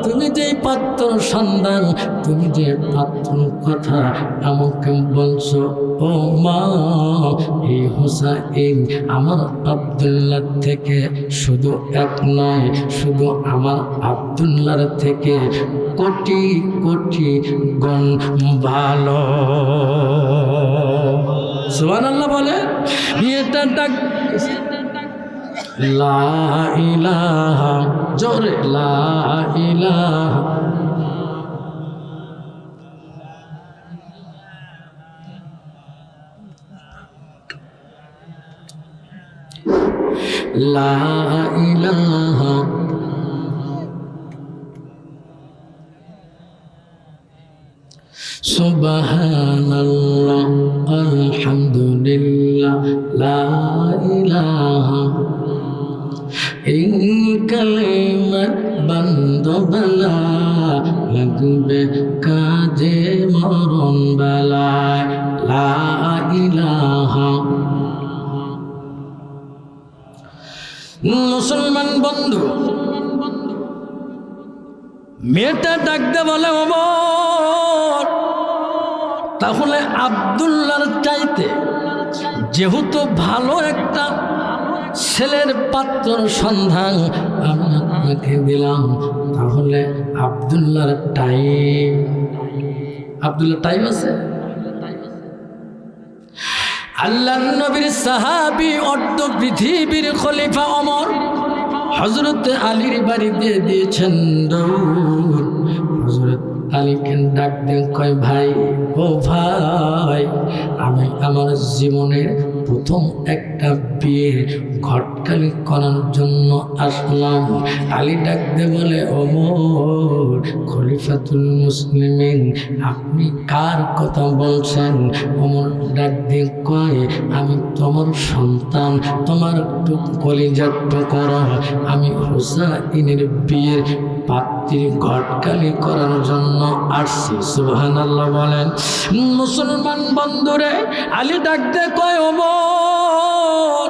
তুমি যে পাত্র সন্ধান, তুমি যে পাত্র কথা আমাকে বলছো, ও মা এই হোসাইন আমার আব্দুল্লাহ থেকে শুধু এক নয়, শুধু আমার আব্দুল্লাহর থেকে কোটি কোটি গুণ ভালো। সুবহানাল্লাহ বলে। মেয়েটা ডাক, লা ইলাহা, জোরে লা ইলাহা, লা ইলাহা সুবহানাল্লাহ আলহামদুলিল্লাহ লা ইলাহা, এই কালেমা বান্দোবালা লাগবে কাজে মরণ বেলায়, লা ইলাহা। মুসলমান বন্ধু, মেয়েটা ডাকতে বলে, ওমর তাহলে আব্দুল্লাহর চাইতে যেহেতু ভালো একটা ছেলের পাত্র সন্ধান আমি আপনাকে দিলাম, তাহলে আব্দুল্লাহর টাইম, আব্দুল্লাহ টাইম আছে? আল্লাহর নবীর সাহাবী, অর্ধ পৃথিবীর খলিফা ওমর হযরত আলীর বাড়িতে দিয়েছেন দৌড়। হযরত আলীকে ডাক দিয়ে কয়, ভাই ও ভাই, আমি আমার জীবনের প্রথম একটা বিয়ের ঘটকালি করার জন্য আসলাম। আলী ডাক দিয়ে বলে, ওমর খলিফাতুল মুসলিমিন, আপনি কার কথা বলছেন? ওমর ডাক দিয়ে কয়, আমি তোমার সন্তান, তোমার একটু কলিজার টুকরা, আমি হোসাইনের বিয়ের পাত্রীর ঘটকালি করার জন্য আসছি। সুবহানাল্লাহ বলেন। মুসলমান বন্ধুরে, আলী ডাক দিয়ে কয়, ওমর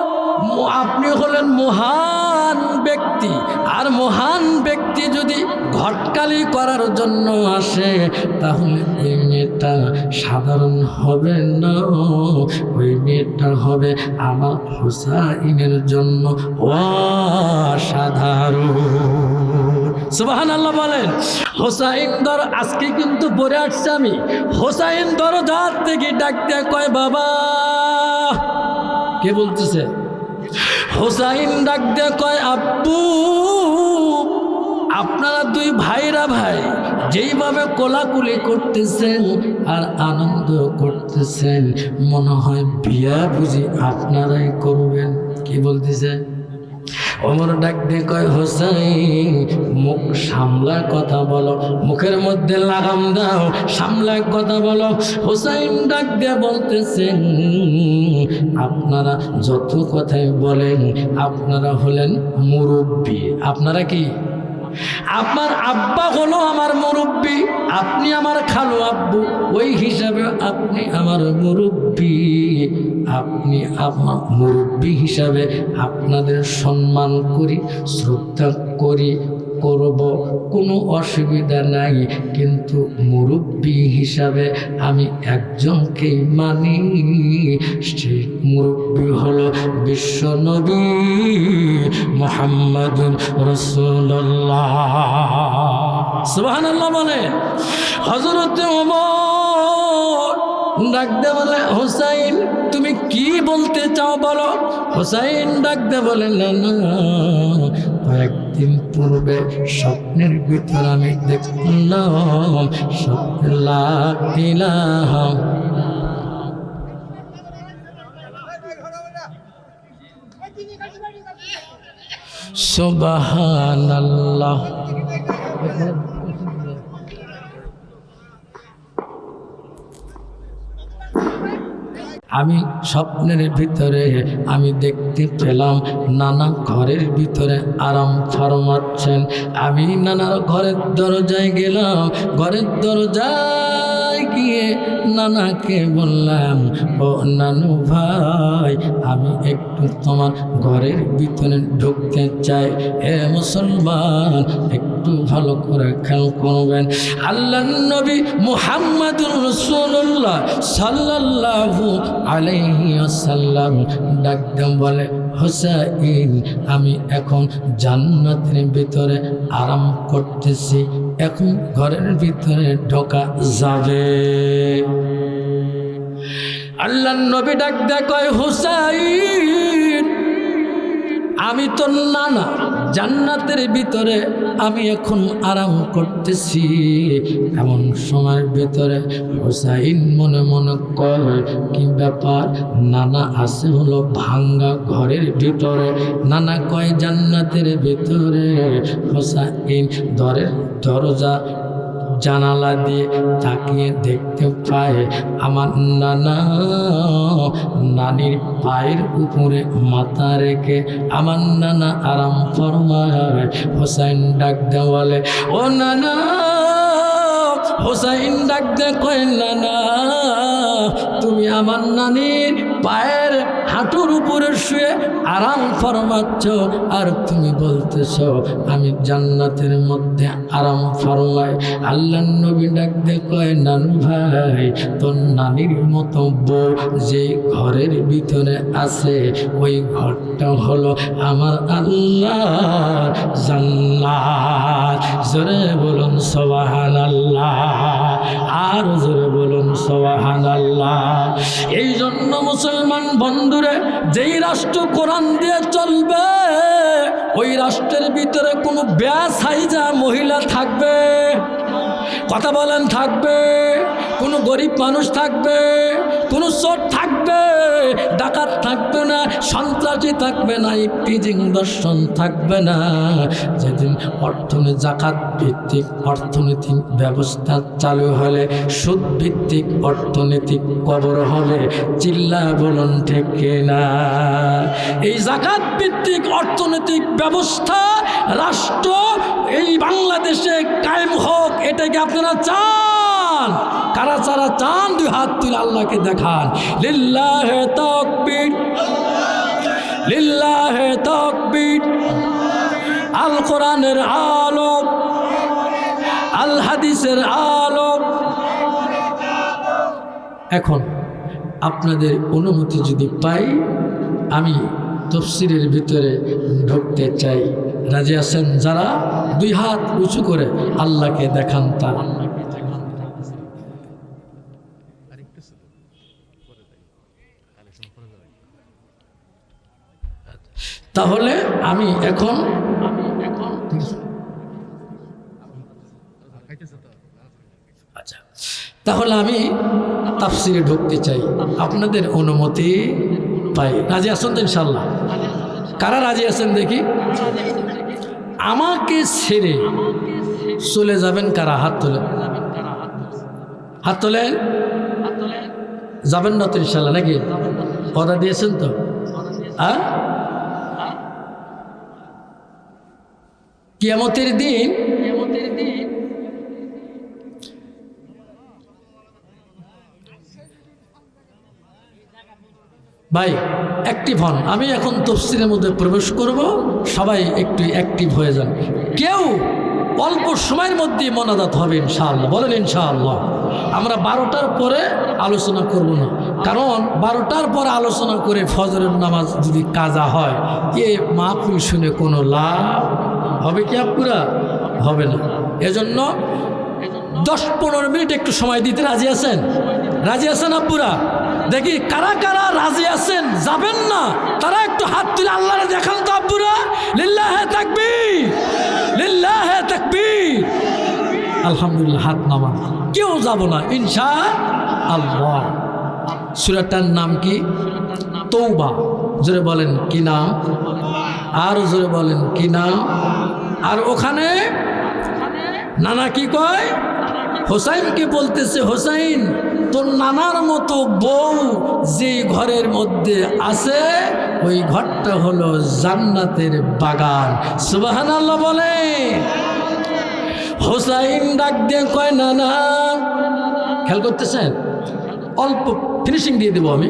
আপনি হলেন মহান ব্যক্তি, আর মহান ব্যক্তি যদি ঘটকালি করার জন্য আসে, তাহলে ওই মেয়েটা সাধারণ হবে না, ওই মেয়েটা হবে আমার হোসাইনের জন্য অসাধারণ। সুবহানাল্লাহ বলেন। হোসাইন ধর, আজকে কিন্তু পড়ে আসছে আমি, হোসাইন ধরো যার থেকে ডাকতে কয়, বাবা। কে বলতেছে? হোসাইন ডাক দিয়ে কয়, আব্বু আপনারা দুই ভাইরা ভাই যেইভাবে কোলাকুলি করতেছেন আর আনন্দ করতেছেন, মনে হয় বিয়া বুঝি আপনারাই করবেন। কি বলতেছে? ওমর ডাক দিয়ে কয় হোসাইন মুখ সামলা কথা বলো, মুখের মধ্যে লাগাম দাও, সামলা কথা বলো। হোসাইন ডাক দিয়ে বলতেছেন আপনারা যত কথাই বলেন আপনারা হলেন মুরব্বী। আপনারা কি? আপনার আব্বা হলো আমার মুরব্বী, আপনি আমার খালু আব্বু, ওই হিসাবে আপনি আমার মুরব্বী। আপনি আমার মুরব্বী হিসাবে আপনাদের সম্মান করি, শ্রদ্ধা করি, করব, কোনো অসুবিধা নাই। কিন্তু মুরব্বী হিসাবে আমি একজনকেই মানি, সেই মুরব্বী হলো বিশ্ব নবী মুহাম্মাদুর রাসূলুল্লাহ। সুবহানাল্লাহ বলে। হযরত ওমর ডাক দে বলে হোসাইন তুমি কি বলতে চাও বলো। হোসাইন ডাক দে বলে না না, কয়েকদিন পূর্বে স্বপ্নের ভিতর আমি দেখলাম লা ইলাহা সুবহানাল্লাহ। আমি স্বপ্নের ভিতরে আমি দেখতে পেলাম নানা ঘরের ভিতরে আরাম ফরমাচ্ছেন। আমি নানার ঘরের দরজায় গেলাম, ঘরের দরজায় গিয়ে নানাকে বললাম ও নানু ভাই আমি একটু তোমার ঘরের ভিতরে ঢুকতে চাই। এ মুসলমান একটু ভালো করে খেয়াল করবেন, আল্লাহর নবী মুহাম্মাদুর রাসূলুল্লাহ সাল্লাল্লাহু আলাইহি ওয়াসাল্লাম ডাক দিয়ে বলে হোসাইন আমি এখন জান্নাতের ভিতরে আরাম করতেছি, এখন ঘরের ভিতরে ঢোকা যাবে। আল্লাহর নবী ডাক দিয়ে কয় হোসাইন আমি তো নানা জান্নাতের ভিতরে আমি এখন আরাম করতেছি। এমন সময়ের ভিতরে হোসাইন মনে মনে কয় কি ব্যাপার, নানা আছে হলো ভাঙ্গা ঘরের ভিতরে, নানা কয় জান্নাতের ভিতরে। হোসাইন দরজা জানালা দিয়ে তাকিয়ে দেখতে পায় আমার নানা নানির পায়ের উপরে মাথা রেখে আমার নানা আরাম ফরমায়। হোসাইন ডাক দিয়ে বলে ও নানা। হোসাইন ডাক দিয়ে কয় নানা তুমি আমার নানির পায়ের হাঁটুর উপরে শুয়ে আরাম ফরমাচ্ছ, আর তুমি বলতেছ আমি জান্নাতের মধ্যে আরাম ফরমাই। আল্লাহর নবী ডাক দিয়ে কয় নানু ভাই তোর নানির মতো বউ যে ঘরের ভিতরে আছে ওই ঘরটা হলো আমার আল্লাহর জান্নাত। জোরে বলুন সুবহানাল্লাহ, আর জোরে বলুন সুবহানাল্লাহ। এই জন্য মুসলমান বন্ধুরে যেই রাষ্ট্র কোরআন দিয়ে চলবে ওই রাষ্ট্রের ভিতরে কোনো বেসাইজা মহিলা থাকবে, কথা বলেন থাকবে, কোনো গরিব মানুষ থাকবে, কোনো চোর থাকবে, ডাকাত থাকবে না, সন্ত্রাসী থাকবে না, ইপিজিং দর্শন থাকবে না। যেদিন জাকাত ভিত্তিক অর্থনৈতিক ব্যবস্থা চালু হলে, সুদ ভিত্তিক অর্থনৈতিক কবর হবে, চিল্লা বলুন ঠিক না? এই জাকাত ভিত্তিক অর্থনৈতিক ব্যবস্থা রাষ্ট্র এই বাংলাদেশে কায়েম হোক, এটাকে আপনারা চান? কারা যারা চান দুই হাত তুলে আল্লাহকে দেখান। লিল্লাহে তাকবীর, লিল্লাহে তাকবীর। আল কোরআনের আলোক, আল হাদিসের আলোক। এখন আপনাদের অনুমতি যদি পাই আমি তাফসীরের ভিতরে ঢুকতে চাই। রাজি আছেন যারা? দুই হাত উঁচু করে আল্লাহকে দেখান। তারা তাহলে আমি এখন আচ্ছা, তাহলে আমি তাফসীরে ঢুকতে চাই, আপনাদের অনুমতি পাই। রাজি আছেন তো ইনশাআল্লাহ? কারা রাজি আছেন দেখি? আমাকে ছেড়ে চলে যাবেন কারা? হাত তোলেন, হাত তোলেন। যাবেন না তো ইনশাল্লাহ, নাকি? কথা দিয়েছেন তো? কিয়ামতের দিন ভাই অ্যাক্টিভ হন। আমি এখন তফসিলের মধ্যে প্রবেশ করব, সবাই একটু অ্যাক্টিভ হয়ে যান। কেউ অল্প সময়ের মধ্যে মোনাজাত হবে ইনশাআল্লাহ, বলেন ইনশাআল্লাহ। আমরা 12টার পরে আলোচনা করব না, কারণ 12টার পরে আলোচনা করে ফজরের নামাজ যদি কাজা হয়, এ মাহফিল শুনে কোনো লাভ হবে কি? আপুরা হবে না। এজন্য 10-15 মিনিট একটু সময় দিতে রাজি আছেন? রাজি আছেন আপুরা? দেখি কারা কারা রাজি আছেন, যাবেন না তারা একটু হাত তুলে আল্লাহরে দেখান তো আব্বুরা। লিল্লাহে তাকবীর, লিল্লাহে তাকবীর। আলহামদুলিল্লাহ, হাত নামান। কেউ যাব না ইনশাআল্লাহ। সূরাটার নাম কি? তওবা। জোরে বলেন কি নাম? আর জোরে বলেন কি নাম? আর ওখানে নানা কি কয়? হোসাইনকে বলতেছে, হোসাইন তোর নানার মতো বউ যে ঘরের মধ্যে আছে ওই ঘরটা হলো জান্নাতের বাগান। সুবহানাল্লাহ বলে। হোসাইন ডাক দিয়ে কয়, নানা, খেয়াল করতেছেন? অল্প ফিনিশিং দিয়ে দেবো আমি।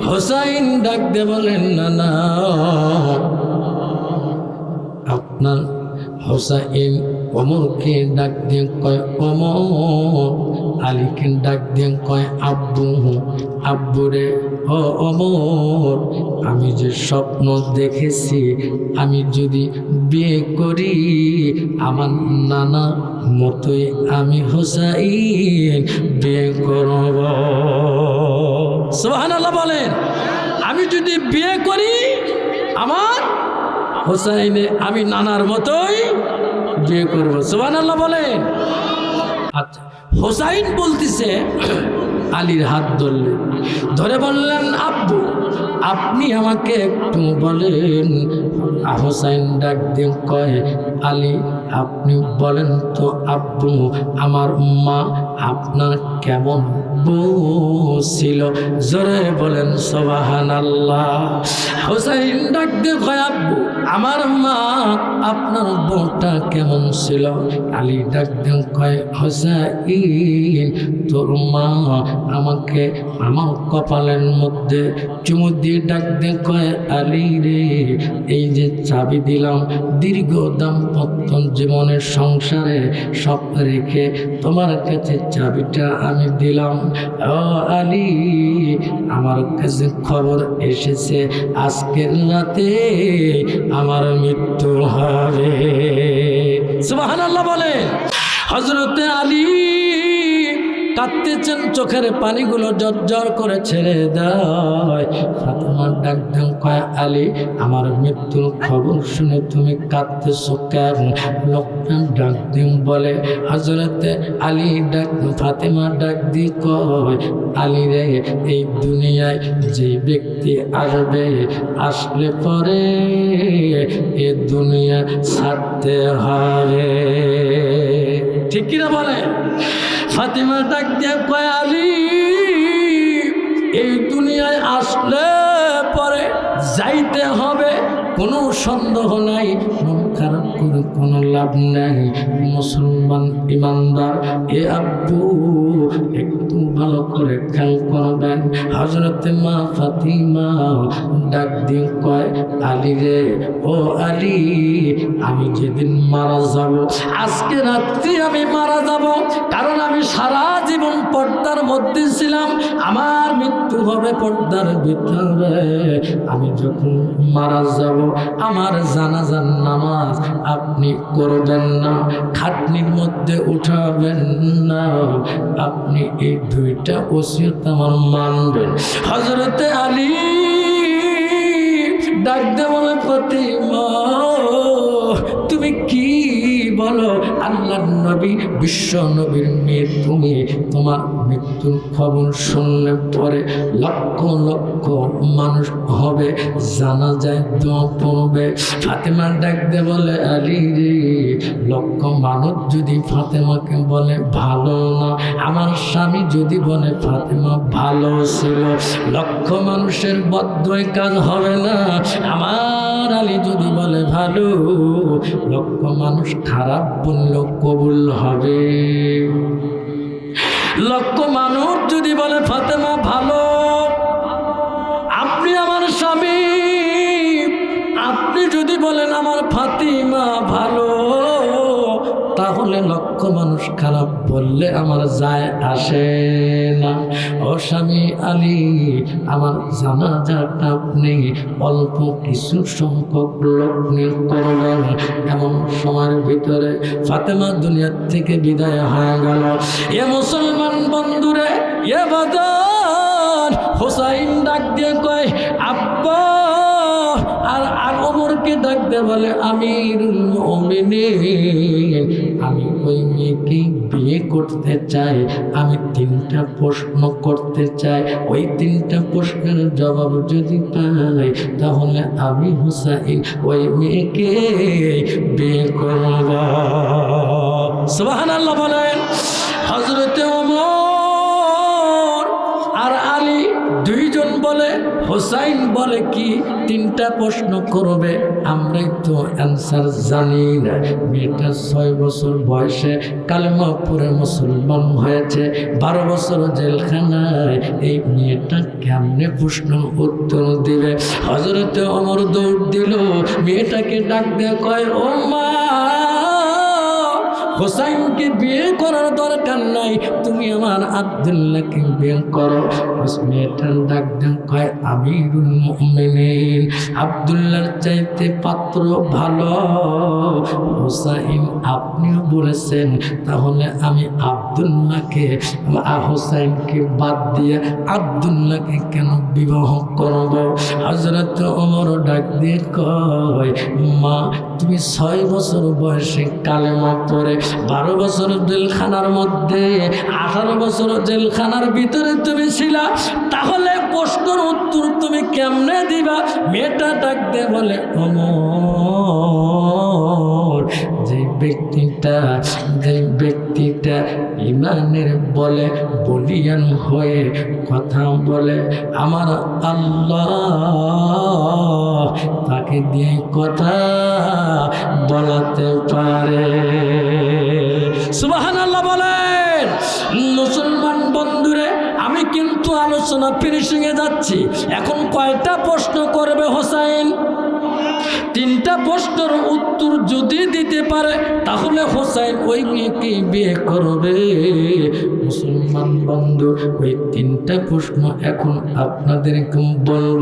হোসাইন ডাক দিয়ে বলেন, নানা, আপনার হোসাইন ওমরকে ডাক দিয়ে কয় ওমর, আলীকে ডাক দিয়ে কয় আব্বু, আব্বুরে ও ওমর, আমি যে স্বপ্ন দেখেছি, আমি যদি বিয়ে করি আমার নানা মতোই আমি হোসাইন বিয়ে করব। সুবহানাল্লাহ বলেন। আমি যদি বিয়ে করি আমার হোসাইনে আমি নানার মতোই বিয়ে করব। সুবহানাল্লাহ বলেন। আচ্ছা, হোসাইন বলতেছে, আলীর হাত ধরলেন, ধরে বললেন, আব্বু আপনি আমাকে একটু বলেন। হোসাইন ডাক দিয়ে কয়, আলী আপনি বলেন তো আব্বু, আমার মা আপনার কেমন বউ ছিল? জোরে বলেন সুবহানাল্লাহ। হোসাইন ডাক দিয়ে কয়, আব্বু আমার মা আপনার বউটা কেমন ছিল? আলী ডাক দিয়ে কয়, হোসাইন তোর মা আমাকে আমার কপালের মধ্যে চুমু দিয়ে ডাক দিয়ে কয়, আলী রে, এই যে চাবি দিলাম দীর্ঘ দাম্পত্য জীবনের সংসারে সব রেখে তোমার কাছে চাবিটা আমি দিলাম। ও আলী, আমার কাছে খবর এসেছে আজকের রাতে আমার মৃত্যু হবে। সুবহানাল্লাহ বলে। হযরতে আলী কাঁদতেছেন, চোখের পানিগুলো জর্জর করে ছেড়ে দেয়। ফাতেমা ডাক দেন কয়, আলী আমার মৃত্যুর খবর শুনে তুমি কাঁদতেছো কেন? লোকটা ডাক দিন বলে, হযরতে আলী ডাক, ফাতেমা ডাক দি কয়, আলী রে, এই দুনিয়ায় যে ব্যক্তি আসবে, আসলে পরে এ দুনিয়া ছাড়তে হবে। ঠিক কিনা বলে? ফাতেমা ডাক দিয়ে কয়, আলী এই দুনিয়ায় আসলে পরে যাইতে হবে, কোনো সন্দেহ নাই, মন খারাপ করে কোনো লাভ নাই। মুসলমান ইমানদার এ আব্বু একটু ভালো করে খেয়াল করবেন। হযরতে মা ফাতিমা ডাক দিয়ে কয়, আলী রে, ও আলী, আমি যেদিন মারা যাব, আজকে রাত্রি আমি মারা যাব, কারণ আমি সারা জীবন পর্দার মধ্যে ছিলাম, আমার মৃত্যু হবে পর্দার ভিতরে। আমি যখন মারা যাব আমার জানাজার নামাজ আপনি করবেন না, খাটনির মধ্যে উঠাবেন না, আপনি এই দুইটা ওসিয়ত আমার মানবেন। হযরতে আলী ডাক দে বলে, ফাতিমা তুমি কি বলো? আল্লাহর নবী, বিশ্ব নবীর মেয়ে তুমি, তোমার মৃত্যুর খবর শুনলে পরে লক্ষ লক্ষ মানুষ হবে, জানাজায় দোয়া পড়বে। ফাতেমা ডাকতে বলে আলী রে, লক্ষ মানুষ যদি ফাতেমাকে বলে ভালো না, আমার স্বামী যদি বলে ফাতেমা ভালো ছিল, লক্ষ মানুষের বদ্ধই কাজ হবে না। আমার আলী যদি বলে ভালো, লক্ষ মানুষ খারাপ বললেও কবুল হবে। লক্ষ মানুষ যদি বলে ফাতেমা ভালো, আপনি আমার স্বামী, আপনি যদি বলেন আমার ফাতিমা ভালো, তাহলে লক্ষ মানুষ খারাপ বললে আমার যায় আসে না। ও স্বামী আলী, আমার জানাজাটা আপনি অল্প কিছু সংখ্যক লোক নিয়ে করবেন। এমন সময়ের ভিতরে ফাতেমা দুনিয়ার থেকে বিদায় হয়ে গেল। এ মুসলমান বন্ধুরে, এ বাদান, হোসাইন ডাক দিয়ে কয় আব্বা, আর ওমরকে ডাকতে বলে আমিরুল মুমিনিন, আমি ওই মেয়েকে বিয়ে করতে চাই। আমি 3টা প্রশ্ন করতে চাই, ওই 3টা প্রশ্নের জবাব যদি পাই, তাহলে আমি হুসাইন ওই মেয়েকে বিয়ে করব। সুবহানাল্লাহ বলেন। হযরতে ওমর আর আলী দুইজন বলে, হোসাইন বলে কি 3টা প্রশ্ন করবে। আমরাই তো অ্যান্সার জানি না। মেয়েটা 6 বছর বয়সে কালেমা পড়ে মুসলমান হয়েছে, 12 বছর জেলখানায়। এই মেয়েটা কেমনে প্রশ্ন উত্তর দিবে? হযরতে ওমর দৌড় দিল, মেয়েটাকে ডাক দিয়ে কয় ও মা, হোসাইনকে বিয়ে করার দরকার নাই, তুমি আমার আব্দুল্লাহকে বিয়ে করো। মেয়েটার ডাক দেন কয় আমিরুল মুমিনিন, আব্দুল্লাহর চাইতে পাত্র ভালো। হোসাইন আপনিও বলেছেন, তাহলে আমি আব্দুল্লাহকে, হোসাইনকে বাদ দিয়ে আব্দুল্লাহকে কেন বিবাহ করব? হযরত ওমর ডাক দিয়ে কয় মা, তুমি 6 বছর বয়সে কালেমা পড়ে 12 বছর জেলখানার মধ্যে, 18 বছর জেলখানার ভিতরে তুমি ছিলা, তাহলে প্রশ্নের উত্তর তুমি কেমনে দিবা? মেয়েটা ডাকতে বলে ওমর, যে ব্যক্তিটা ইমানের বলে বলিয়ান হয়ে কথা বলে, আমার আল্লাহ তাকে দিয়ে কথা বলাতে পারে। সুবহানাল্লাহ বলেন। মুসলমান বন্ধুরে, আমি কিন্তু আলোচনা ফিনিশিংয়ে যাচ্ছি। এখন কয়টা প্রশ্ন করবে হোসাইন? 3টা প্রশ্নের উত্তর যদি দিতে পারে, তাহলে হোসাইন ওই মেয়েকে বিয়ে করবে। মুসলমান বন্ধু, ওই 3টা প্রশ্ন এখন আপনাদেরকে বলবো।